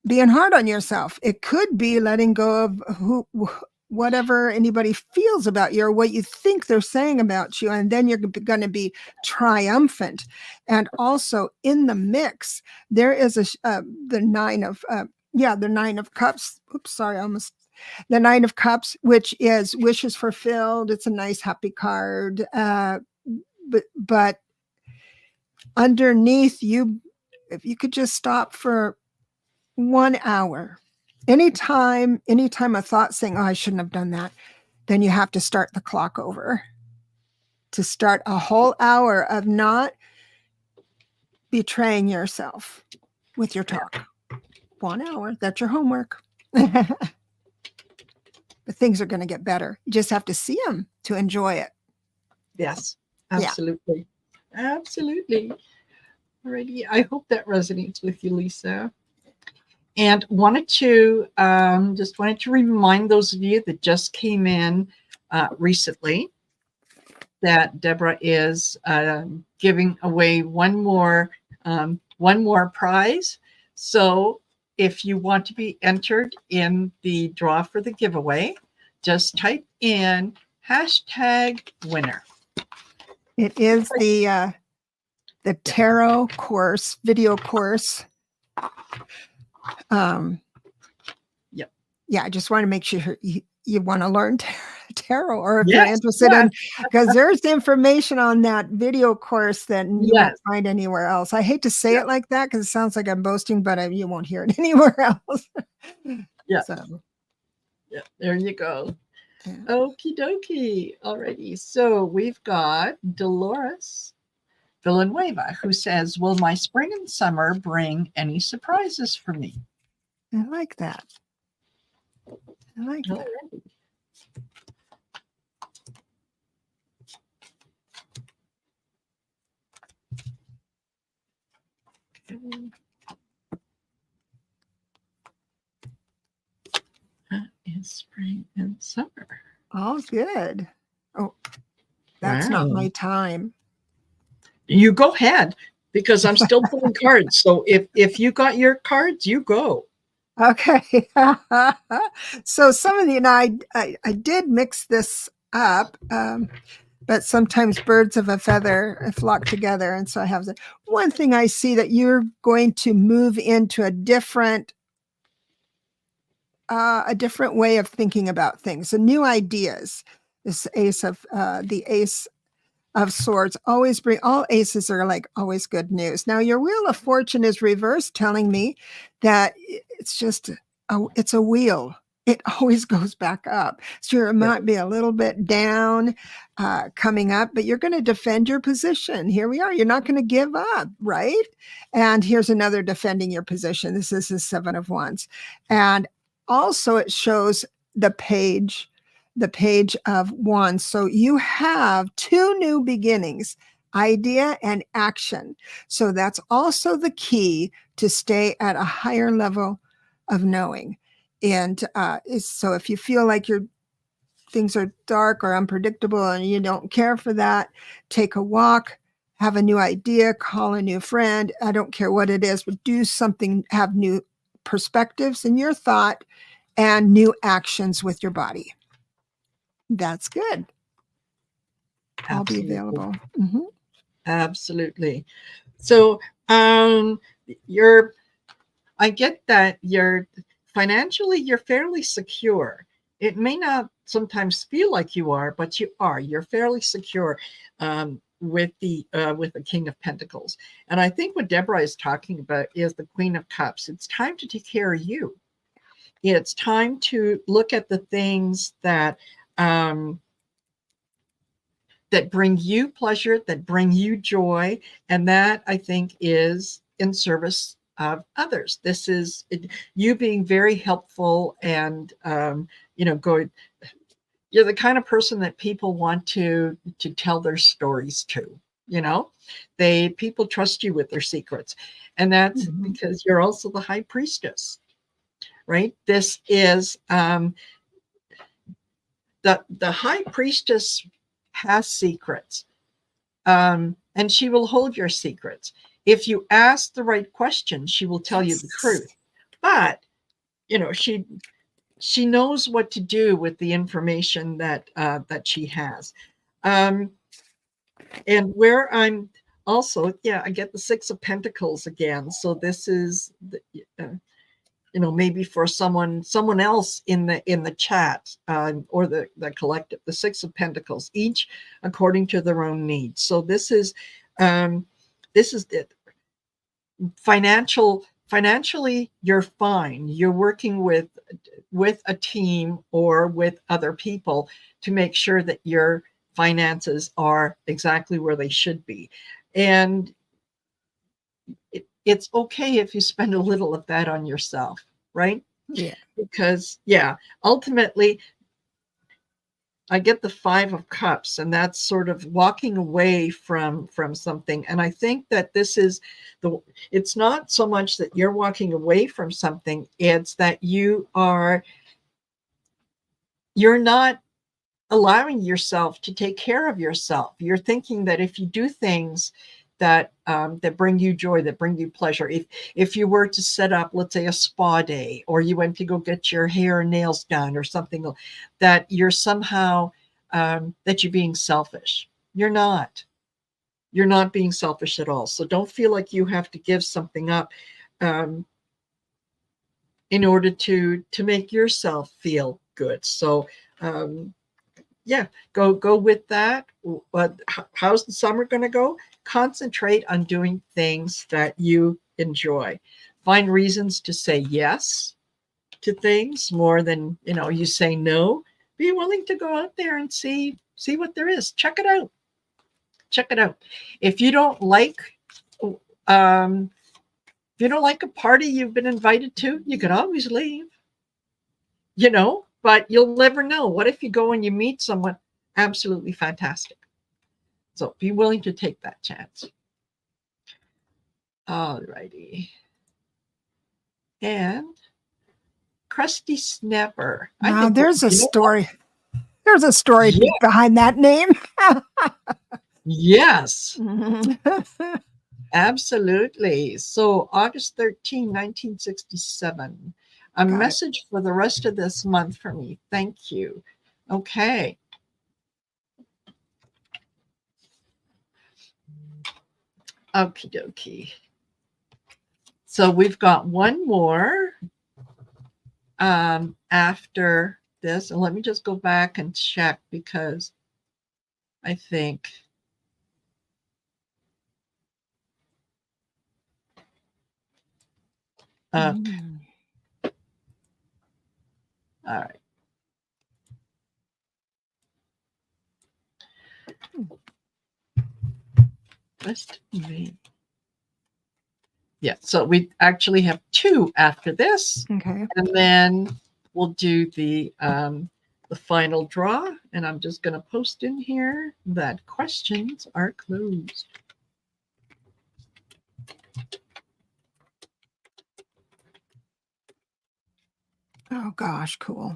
being hard on yourself. It could be letting go of whatever anybody feels about you or what you think they're saying about you. And then you're going to be triumphant. And also in the mix, there is the 9 of, the 9 of Cups. Oops, sorry, the 9 of Cups, which is wishes fulfilled. It's a nice, happy card. But underneath if you could just stop for 1 hour, anytime a thought saying, oh, I shouldn't have done that, then you have to start the clock over to start a whole hour of not betraying yourself with your talk. 1 hour, that's your homework. But things are going to get better. You just have to see them to enjoy it. Yes, absolutely. Yeah. Absolutely. Alrighty. I hope that resonates with you, Lisa. And wanted to remind those of you that just came in recently that Debra is giving away one more prize. So if you want to be entered in the draw for the giveaway, just type in #winner. It is the tarot course, video course. Yeah, I just want to make sure you want to learn tarot, or if you're interested in, because there's information on that video course that you won't find anywhere else. I hate to say it like that because it sounds like I'm boasting, but you won't hear it anywhere else. There you go. Yeah. Okie dokie. Alrighty. So we've got Dolores Villanueva, who says, will my spring and summer bring any surprises for me? I like that. I like that. That is spring and summer. All good. Oh, that's not my time. You go ahead, because I'm still pulling cards. So if you got your cards, you go. Okay. So some of I did mix this up, but sometimes birds of a feather flock together. And so I have one thing I see, that you're going to move into a different way of thinking about things, and new ideas. This the Ace of Swords always all aces are like always good news. Now your Wheel of Fortune is reversed, telling me that it's just it's a wheel. It always goes back up. So it might be a little bit down coming up, but you're going to defend your position. Here we are. You're not going to give up, right? And here's another defending your position. This is the 7 of Wands. And also it shows the page of Wands. So you have 2 new beginnings, idea and action. So that's also the key to stay at a higher level of knowing. And so if you feel like things are dark or unpredictable and you don't care for that, take a walk, have a new idea, call a new friend. I don't care what it is, but do something, have new perspectives in your thought and new actions with your body. That's good. Absolutely. I'll be available. Absolutely. So I get that you're fairly secure. It may not sometimes feel like you are, but you are. You're fairly secure. with the King of Pentacles. And I think what Debra is talking about is the Queen of Cups. It's time to take care of you. It's time to look at the things that that bring you pleasure, that bring you joy, and that I think is in service of others. This is you being very helpful and going. You're the kind of person that people want to tell their stories to. People trust you with their secrets, and that's because you're also the High Priestess, right? This is the High Priestess has secrets, and she will hold your secrets. If you ask the right questions, she will tell you the truth. But she knows what to do with the information that she has. And where I'm also, I get the Six of Pentacles again. So this is maybe for someone else in the chat or the collective, the Six of Pentacles, each according to their own needs. So this is it. Financially, you're fine. You're working with a team or with other people to make sure that your finances are exactly where they should be. And it's okay if you spend a little of that on yourself, right? Yeah. Because ultimately I get the Five of Cups, and that's sort of walking away from something. And I think that this is it's not so much that you're walking away from something, it's that you're not allowing yourself to take care of yourself. You're thinking that if you do things that bring you joy, that bring you pleasure, if you were to set up, let's say, a spa day, or you went to go get your hair and nails done or something, that you're somehow that you're being selfish. You're not being selfish at all. So don't feel like you have to give something up in order to make yourself feel good. So go with that. But how's the summer going to go? Concentrate on doing things that you enjoy. Find reasons to say yes to things more than you say no. Be willing to go out there and see what there is. Check it out. If you don't like a party you've been invited to, you can always leave. But you'll never know. What if you go and you meet someone absolutely fantastic? So be willing to take that chance. All righty. And Crusty Snapper. Now there's a story. There's a story behind that name. Yes. Absolutely. So August 13, 1967. A message for the rest of this month for me. Thank you. Okay. Okie dokie. So we've got one more after this. And let me just go back and check, because I think all right. West Maine. Yeah, so we actually have two after this. Okay. And then we'll do the final draw. And I'm just going to post in here that questions are closed. Oh gosh, cool.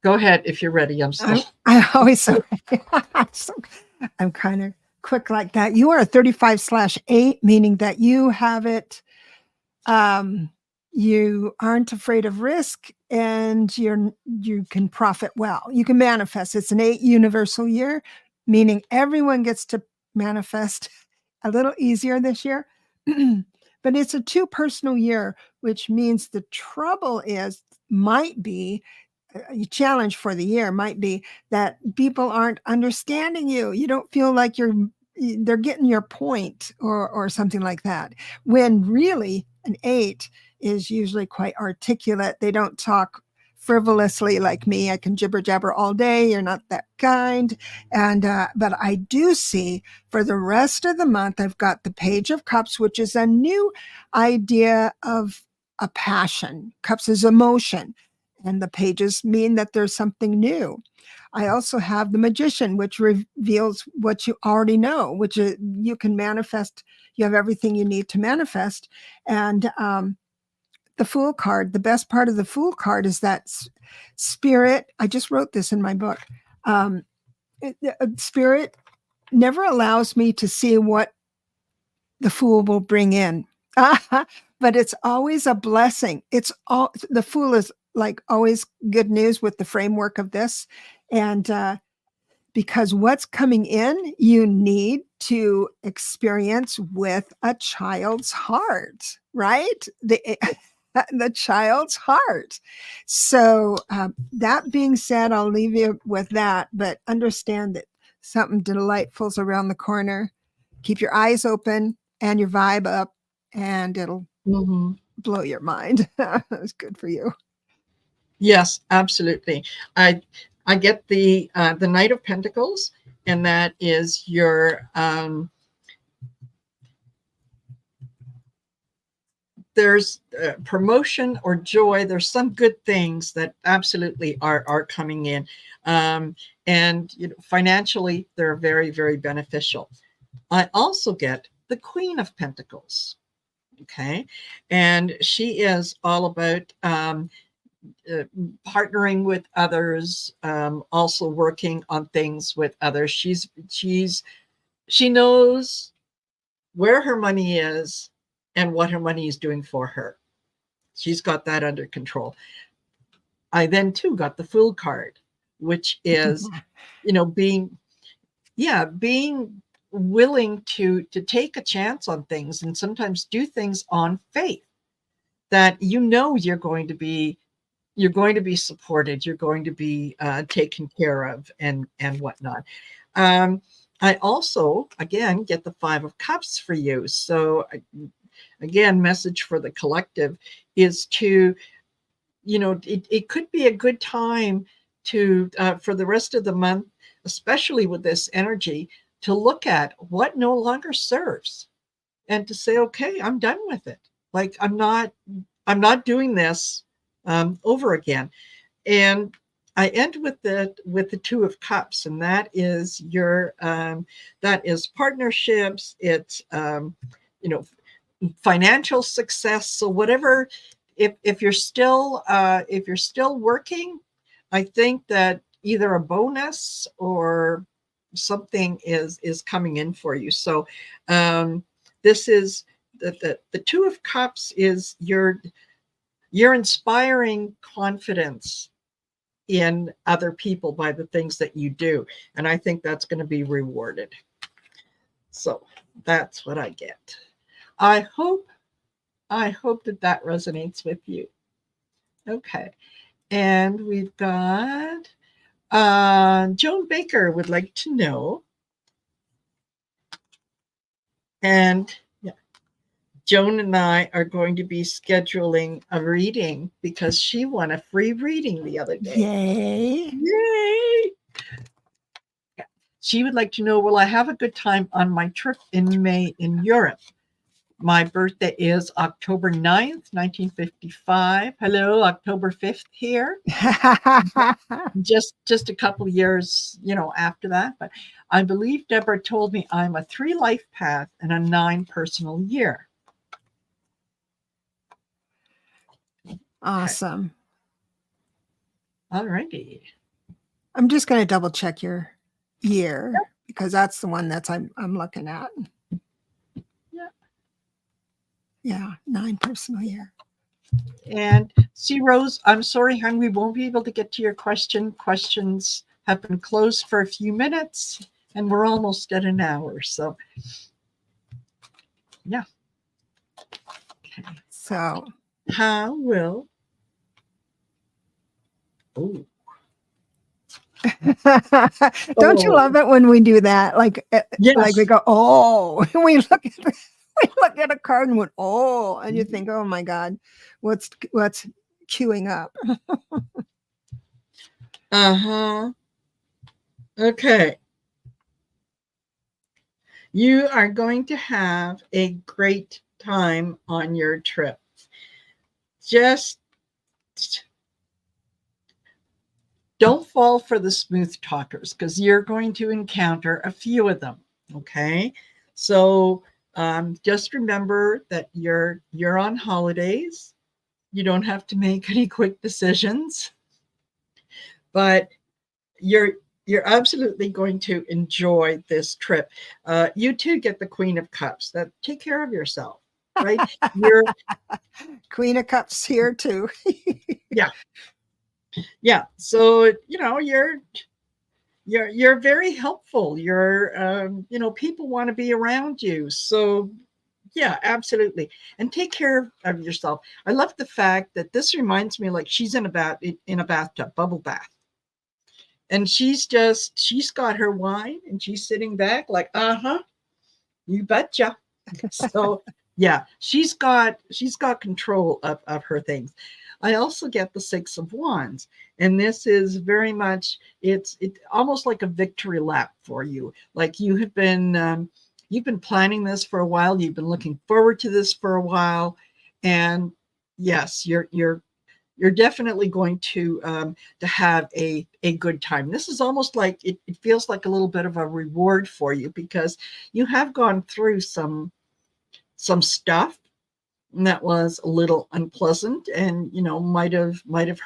Go ahead if you're ready. I'm always so ready. I'm kind of quick like that. You are a 35/8, meaning that you have it. You aren't afraid of risk, and you can profit well. You can manifest. It's an 8 universal year, meaning everyone gets to manifest a little easier this year. But it's a 2 personal year, which means the trouble might be challenge for the year might be that people aren't understanding you. You don't feel like they're getting your point or something like that. When really an 8 is usually quite articulate. They don't talk frivolously like me. I can jibber jabber all day. You're not that kind. And but I do see for the rest of the month, I've got the Page of Cups, which is a new idea of a passion. Cups is emotion, and the pages mean that there's something new. I also have the Magician, which reveals what you already know, which is you can manifest. You have everything you need to manifest. And the Fool card, the best part of the Fool card is that spirit. I just wrote this in my book. Spirit never allows me to see what the Fool will bring in. But it's always a blessing. It's all the Fool is like always good news with the framework of this. And because what's coming in, you need to experience with a child's heart, right? The child's heart. So that being said, I'll leave you with that, but understand that something delightful's around the corner. Keep your eyes open and your vibe up, and it'll blow your mind. It's good for you. Yes, absolutely. I get the Knight of Pentacles, and that is your there's promotion or joy. There's some good things that absolutely are coming in, and financially they're very, very beneficial. I also get the Queen of Pentacles. Okay, and she is all about partnering with others, also working on things with others. She knows where her money is and what her money is doing for her. She's got that under control. I then too got the Fool card, which is, being willing to take a chance on things and sometimes do things on faith that you're going to be supported, you're going to be taken care of, and whatnot. I also, again, get the Five of Cups for you. So again, message for the collective is to, it could be a good time to, for the rest of the month, especially with this energy, to look at what no longer serves and to say, okay, I'm done with it. Like, I'm not doing this over again. And I end with the Two of Cups, and that is that is partnerships. It's financial success. So whatever, if you're still working, I think that either a bonus or something is coming in for you. So this is the Two of Cups is you're inspiring confidence in other people by the things that you do. And I think that's going to be rewarded. So that's what I get. I hope that resonates with you. Okay. And we've got Joan Baker would like to know. And Joan and I are going to be scheduling a reading because she won a free reading the other day. Yay. Yay. She would like to know, will I have a good time on my trip in May in Europe? My birthday is October 9th, 1955. Hello, October 5th here. just a couple of years, after that. But I believe Debra told me I'm a 3 life path and a 9 personal year. Awesome. Okay. All righty. I'm just going to double check your year because that's the one that's I'm looking at. Yeah, 9 personal year. And see, Rose, I'm sorry, hon, we won't be able to get to your question. Questions have been closed for a few minutes, and we're almost at an hour. So, yeah. Okay. So, how will Oh. Don't you love it when we do that? Like Yes. we go, oh, we look at a card and went, oh, and you think, oh my God, what's queuing up? Uh-huh. Okay. You are going to have a great time on your trip. Just don't fall for the smooth talkers, because you're going to encounter a few of them. Okay. So just remember that you're on holidays. You don't have to make any quick decisions, but you're you're absolutely going to enjoy this trip. You too get the Queen of Cups. That take care of yourself, right? You're Queen of Cups here too. yeah, yeah. So you're very helpful. People want to be around you. So yeah, absolutely. And take care of yourself. I love the fact that this reminds me like she's in a bathtub, bubble bath. And she's got her wine and she's sitting back like, uh-huh, you betcha. So yeah, she's got control of her things. I also get the Six of Wands, and this is very much it's almost like a victory lap for you. Like you've been planning this for a while, you've been looking forward to this for a while, and yes, you're definitely going to have a good time. This is almost like it feels like a little bit of a reward for you, because you have gone through some stuff that was a little unpleasant, and might have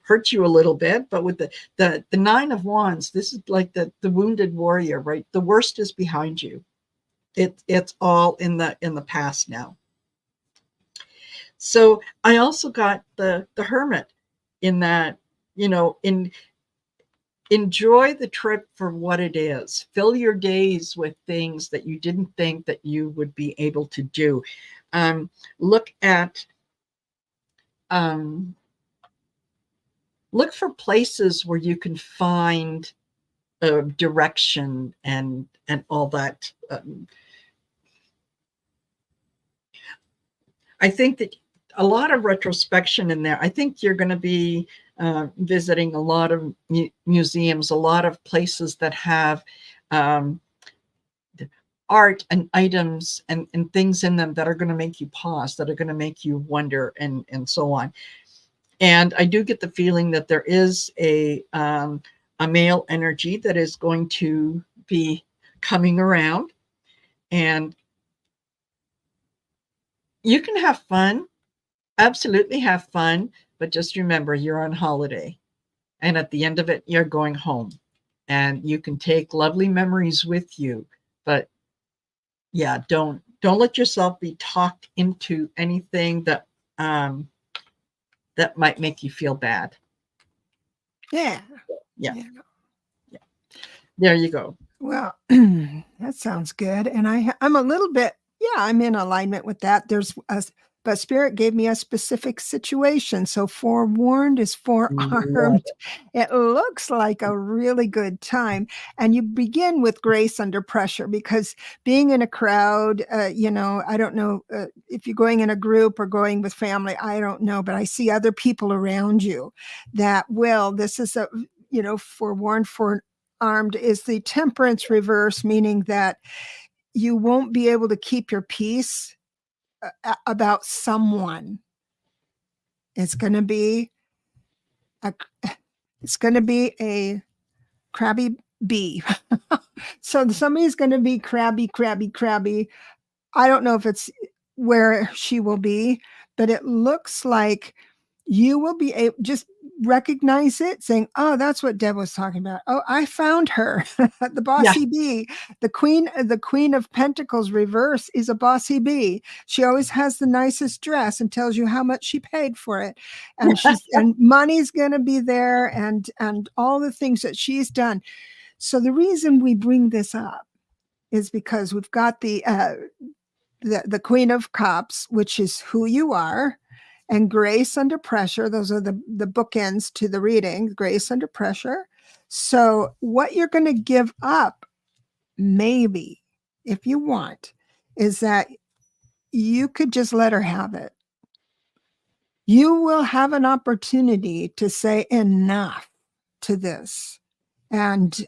hurt you a little bit. But with the Nine of Wands, this is like the wounded warrior, right? The worst is behind you. It's all in the past now. So I also got the Hermit, in that, in enjoy the trip for what it is. Fill your days with things that you didn't think that you would be able to do. Um, look at um, look for places where you can find direction and all that. I think that a lot of retrospection in there. I think you're going to be visiting a lot of museums, a lot of places that have um, art and items and things in them that are going to make you pause, that are going to make you wonder, and so on. And I do get the feeling that there is a male energy that is going to be coming around, and you can have fun. Absolutely have fun, but just remember you're on holiday. And at the end of it, you're going home. And you can take lovely memories with you. But yeah, don't let yourself be talked into anything um that might make you feel bad. Yeah. Yeah. Yeah. There you go. Well, that sounds good. And I'm a little bit, I'm in alignment with that. But Spirit gave me a specific situation. So forewarned is forearmed. It looks like a really good time. And you begin with grace under pressure, because being in a crowd, I don't know if you're going in a group or going with family, I don't know, but I see other people around you that this is forewarned, armed is the Temperance reverse, meaning that you won't be able to keep your peace about someone. It's going to be a crabby bee. So somebody's going to be crabby. I don't know if it's where she will be, but it looks like you will be able just recognize it, saying, oh, that's what Deb was talking about. Oh, I found her. The bossy bee. The queen of pentacles reverse is a bossy bee. She always has the nicest dress and tells you how much she paid for it. And and money's going to be there, and all the things that she's done. So the reason we bring this up is because we've got the Queen of Cups, which is who you are, and grace under pressure. Those are the bookends to the reading, grace under pressure. So what you're going to give up, maybe, if you want, is that you could just let her have it. You will have an opportunity to say enough to this. And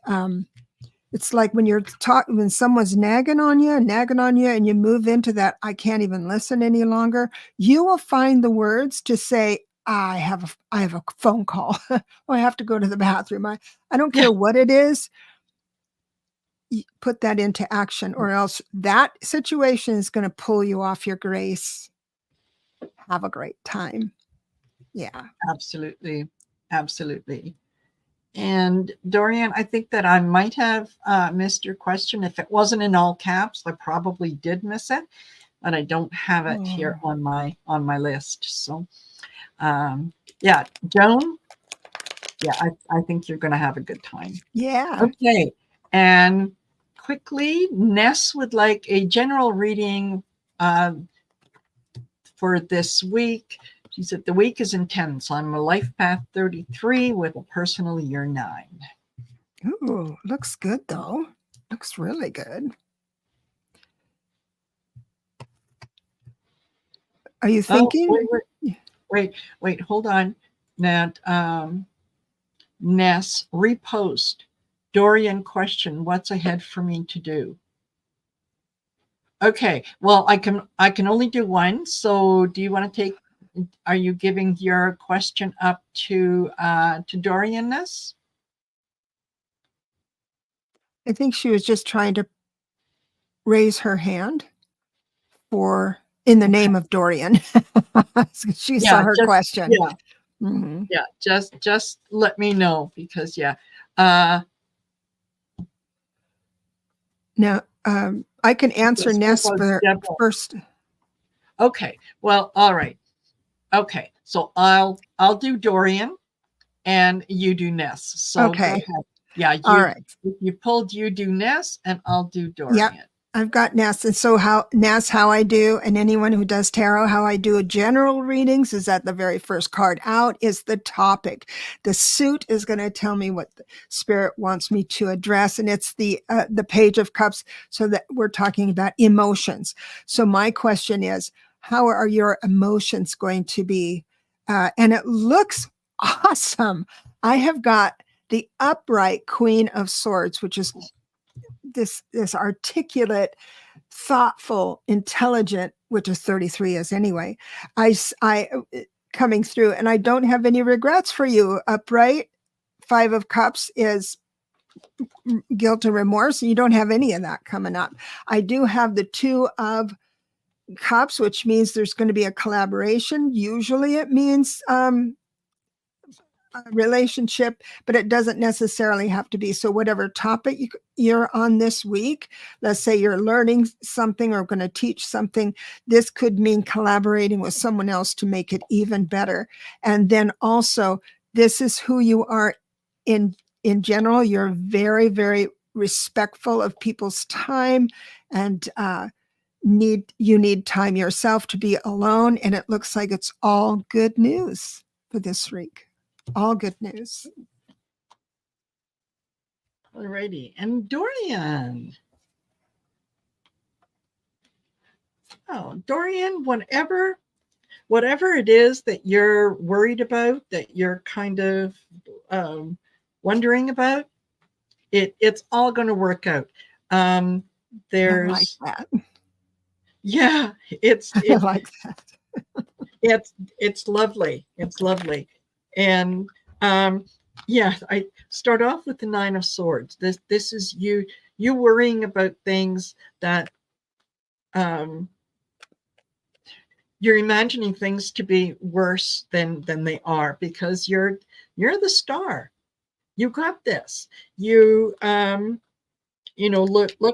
it's like when when someone's nagging on you, and you move into that, I can't even listen any longer. You will find the words to say, I have a phone call. Or I have to go to the bathroom. I don't care what it is. You put that into action, or else that situation is going to pull you off your grace. Have a great time. Yeah. Absolutely. Absolutely. And Dorian, I think that I might have missed your question. If it wasn't in all caps, I probably did miss it, but I don't have it here on my list. So, yeah, Joan. Yeah, I think you're going to have a good time. Yeah. Okay. And quickly, Ness would like a general reading for this week. She said, the week is intense. I'm a life path 33 with a personal year 9. Ooh, looks good though. Looks really good. Are you thinking? Wait, hold on. Nat, Ness, repost. Dorian question, what's ahead for me to do? Okay, well, I can only do one. So do you want to take, are you giving your question up to Dorian, Ness? I think she was just trying to raise her hand for in the name of Dorian. She saw her question. Yeah. Mm-hmm. Yeah, just let me know, because now I can answer Ness first. Okay, well, all right. Okay, so I'll do Dorian and you do Ness. So okay. Go ahead. Yeah, all right. You pulled, you do Ness and I'll do Dorian. Yep. I've got Ness. And so Ness, how I do, and anyone who does tarot, how I do a general readings is that the very first card out is the topic. The suit is going to tell me what the spirit wants me to address. And it's the Page of Cups. So that we're talking about emotions. So my question is, how are your emotions going to be? And it looks awesome. I have got the upright Queen of Swords, which is this articulate, thoughtful, intelligent, which is 33 is anyway. I coming through, and I don't have any regrets for you. Upright 5 of Cups is guilt and remorse, and you don't have any of that coming up. I do have the 2 of Cups, which means there's going to be a collaboration. Usually it means relationship, but it doesn't necessarily have to be. So whatever topic you're on this week, let's say you're learning something or going to teach something, this could mean collaborating with someone else to make it even better. And then also, this is who you are in general. You're very, very respectful of people's time, and you need time yourself to be alone. And it looks like it's all good news for this week. All good news. All righty. And Dorian. Oh, Dorian, whatever it is that you're worried about, that you're kind of wondering about, it's all going to work out. There's, I like that. Yeah, I like that. It's lovely. It's lovely. And yeah, I start off with the 9 of Swords. This is you worrying about things that you're imagining things to be worse than they are, because you're the star. You got this. You look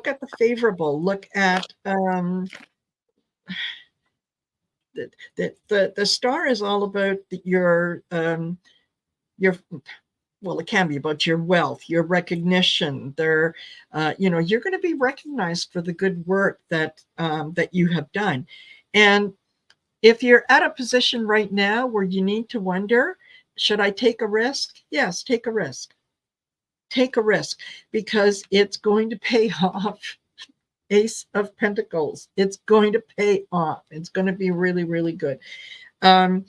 at the favorable. Look at the star is all about your well, it can be about your wealth, your recognition. You're going to be recognized for the good work that you have done. And if you're at a position right now where you need to wonder, should I take a risk? Yes, take a risk. Take a risk because it's going to pay off. Ace of Pentacles. It's going to pay off. It's going to be really, really good. And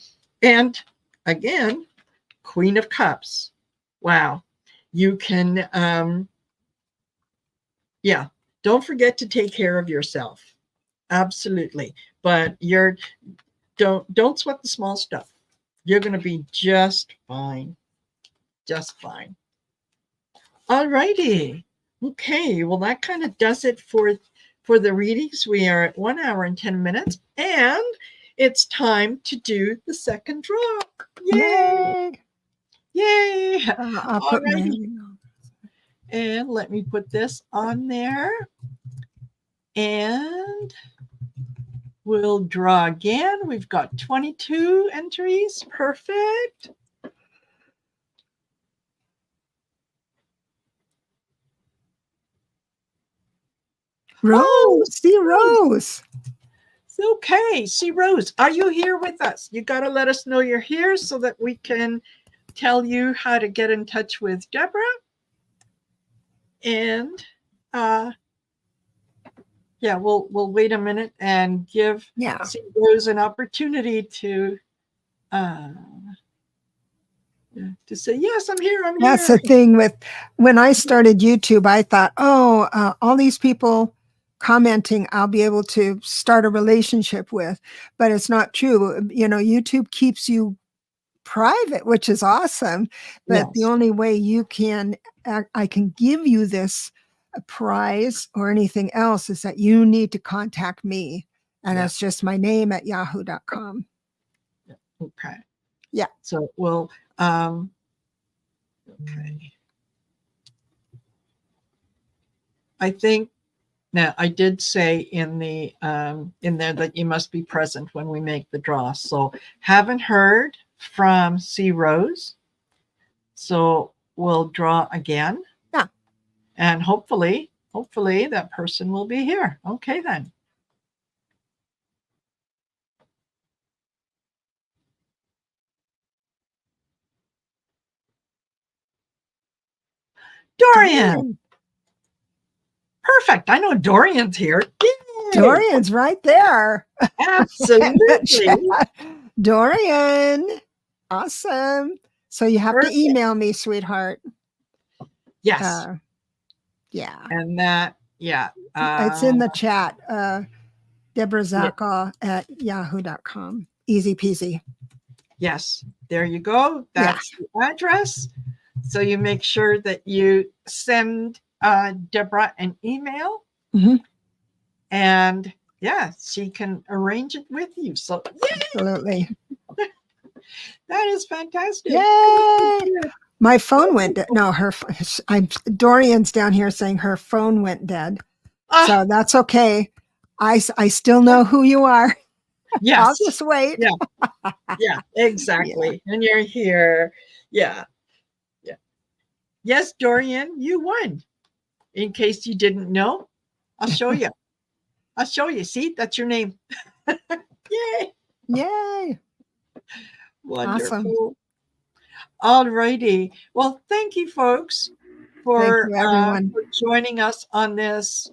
again, Queen of Cups. Wow. You can, yeah, don't forget to take care of yourself. Absolutely. But don't sweat the small stuff. You're going to be just fine. Just fine. All righty. Okay. Well, that kind of does it for the readings. We are at 1 hour and 10 minutes, and it's time to do the second draw. Yay! Yay! I'll All put my. And let me put this on there. And we'll draw again. We've got 22 entries. Perfect. Rose, see Rose. Okay, see Rose, are you here with us? You got to let us know you're here so that we can tell you how to get in touch with Debra. And yeah, we'll wait a minute and give see Rose an opportunity to say, yes, I'm here, I'm here. That's the thing with when I started YouTube, I thought, oh, all these people commenting, I'll be able to start a relationship with, but it's not true. You know, YouTube keeps you private, which is awesome. But the only way you can, I can give you this prize or anything else is that you need to contact me. And that's just my name at yahoo.com. Okay. Yeah. So we'll, okay. I think now I did say in the in there that you must be present when we make the draw. So haven't heard from C Rose. So we'll draw again. Yeah. And hopefully that person will be here. Okay then. Dorian. Perfect. I know Dorian's here. Yay! Dorian's right there. Absolutely. Dorian. Awesome. So you have to email me, sweetheart. Yes. Yeah. And that, yeah. It's in the chat. Debra Zachau at yahoo.com. Easy peasy. Yes. There you go. That's the address. So you make sure that you send Debra an email. Mm-hmm. And yeah, she can arrange it with you. So absolutely. That is fantastic. Yay! My phone went dead. No, Dorian's down here saying her phone went dead. So that's okay. I still know who you are. Yes. I'll just wait. Yeah, exactly. Yeah. And you're here. Yeah. Yeah. Yes, Dorian, you won. In case you didn't know, I'll show you. I'll show you. See, that's your name. Yay. Yay. Wonderful. Awesome. All righty. Well, thank you, folks, for joining us on this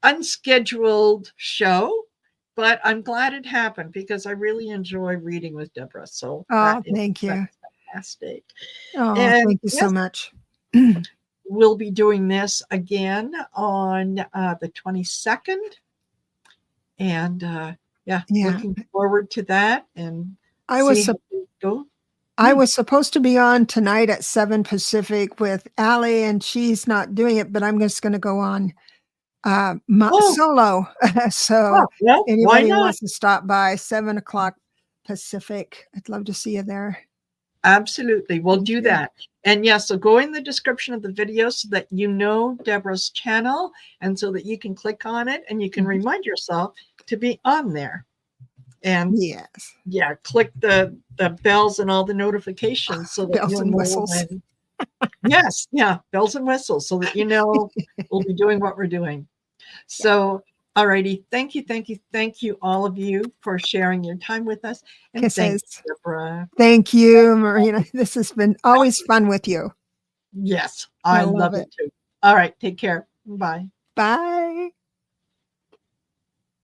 unscheduled show. But I'm glad it happened because I really enjoy reading with Debra. So thank you. Fantastic. Oh, thank you so much. We'll be doing this again on the 22nd. And looking forward to that. And I was supposed to be on tonight at 7 Pacific with Allie, and she's not doing it, but I'm just going to go on solo. So anybody wants to stop by 7 o'clock Pacific, I'd love to see you there. Absolutely. We'll do that. And so go in the description of the video so that you know Debra's channel and so that you can click on it and you can remind yourself to be on there. And click the bells and all the notifications so that bells and whistles. Bells and whistles so that you know we'll be doing what we're doing. So All righty. Thank you, thank you, thank you, all of you, for sharing your time with us. And thank Kisses. you, Debra. Thank you, Marina. This has been always fun with you. Yes, I I love love it. it too. All right. Take care. Bye. Bye.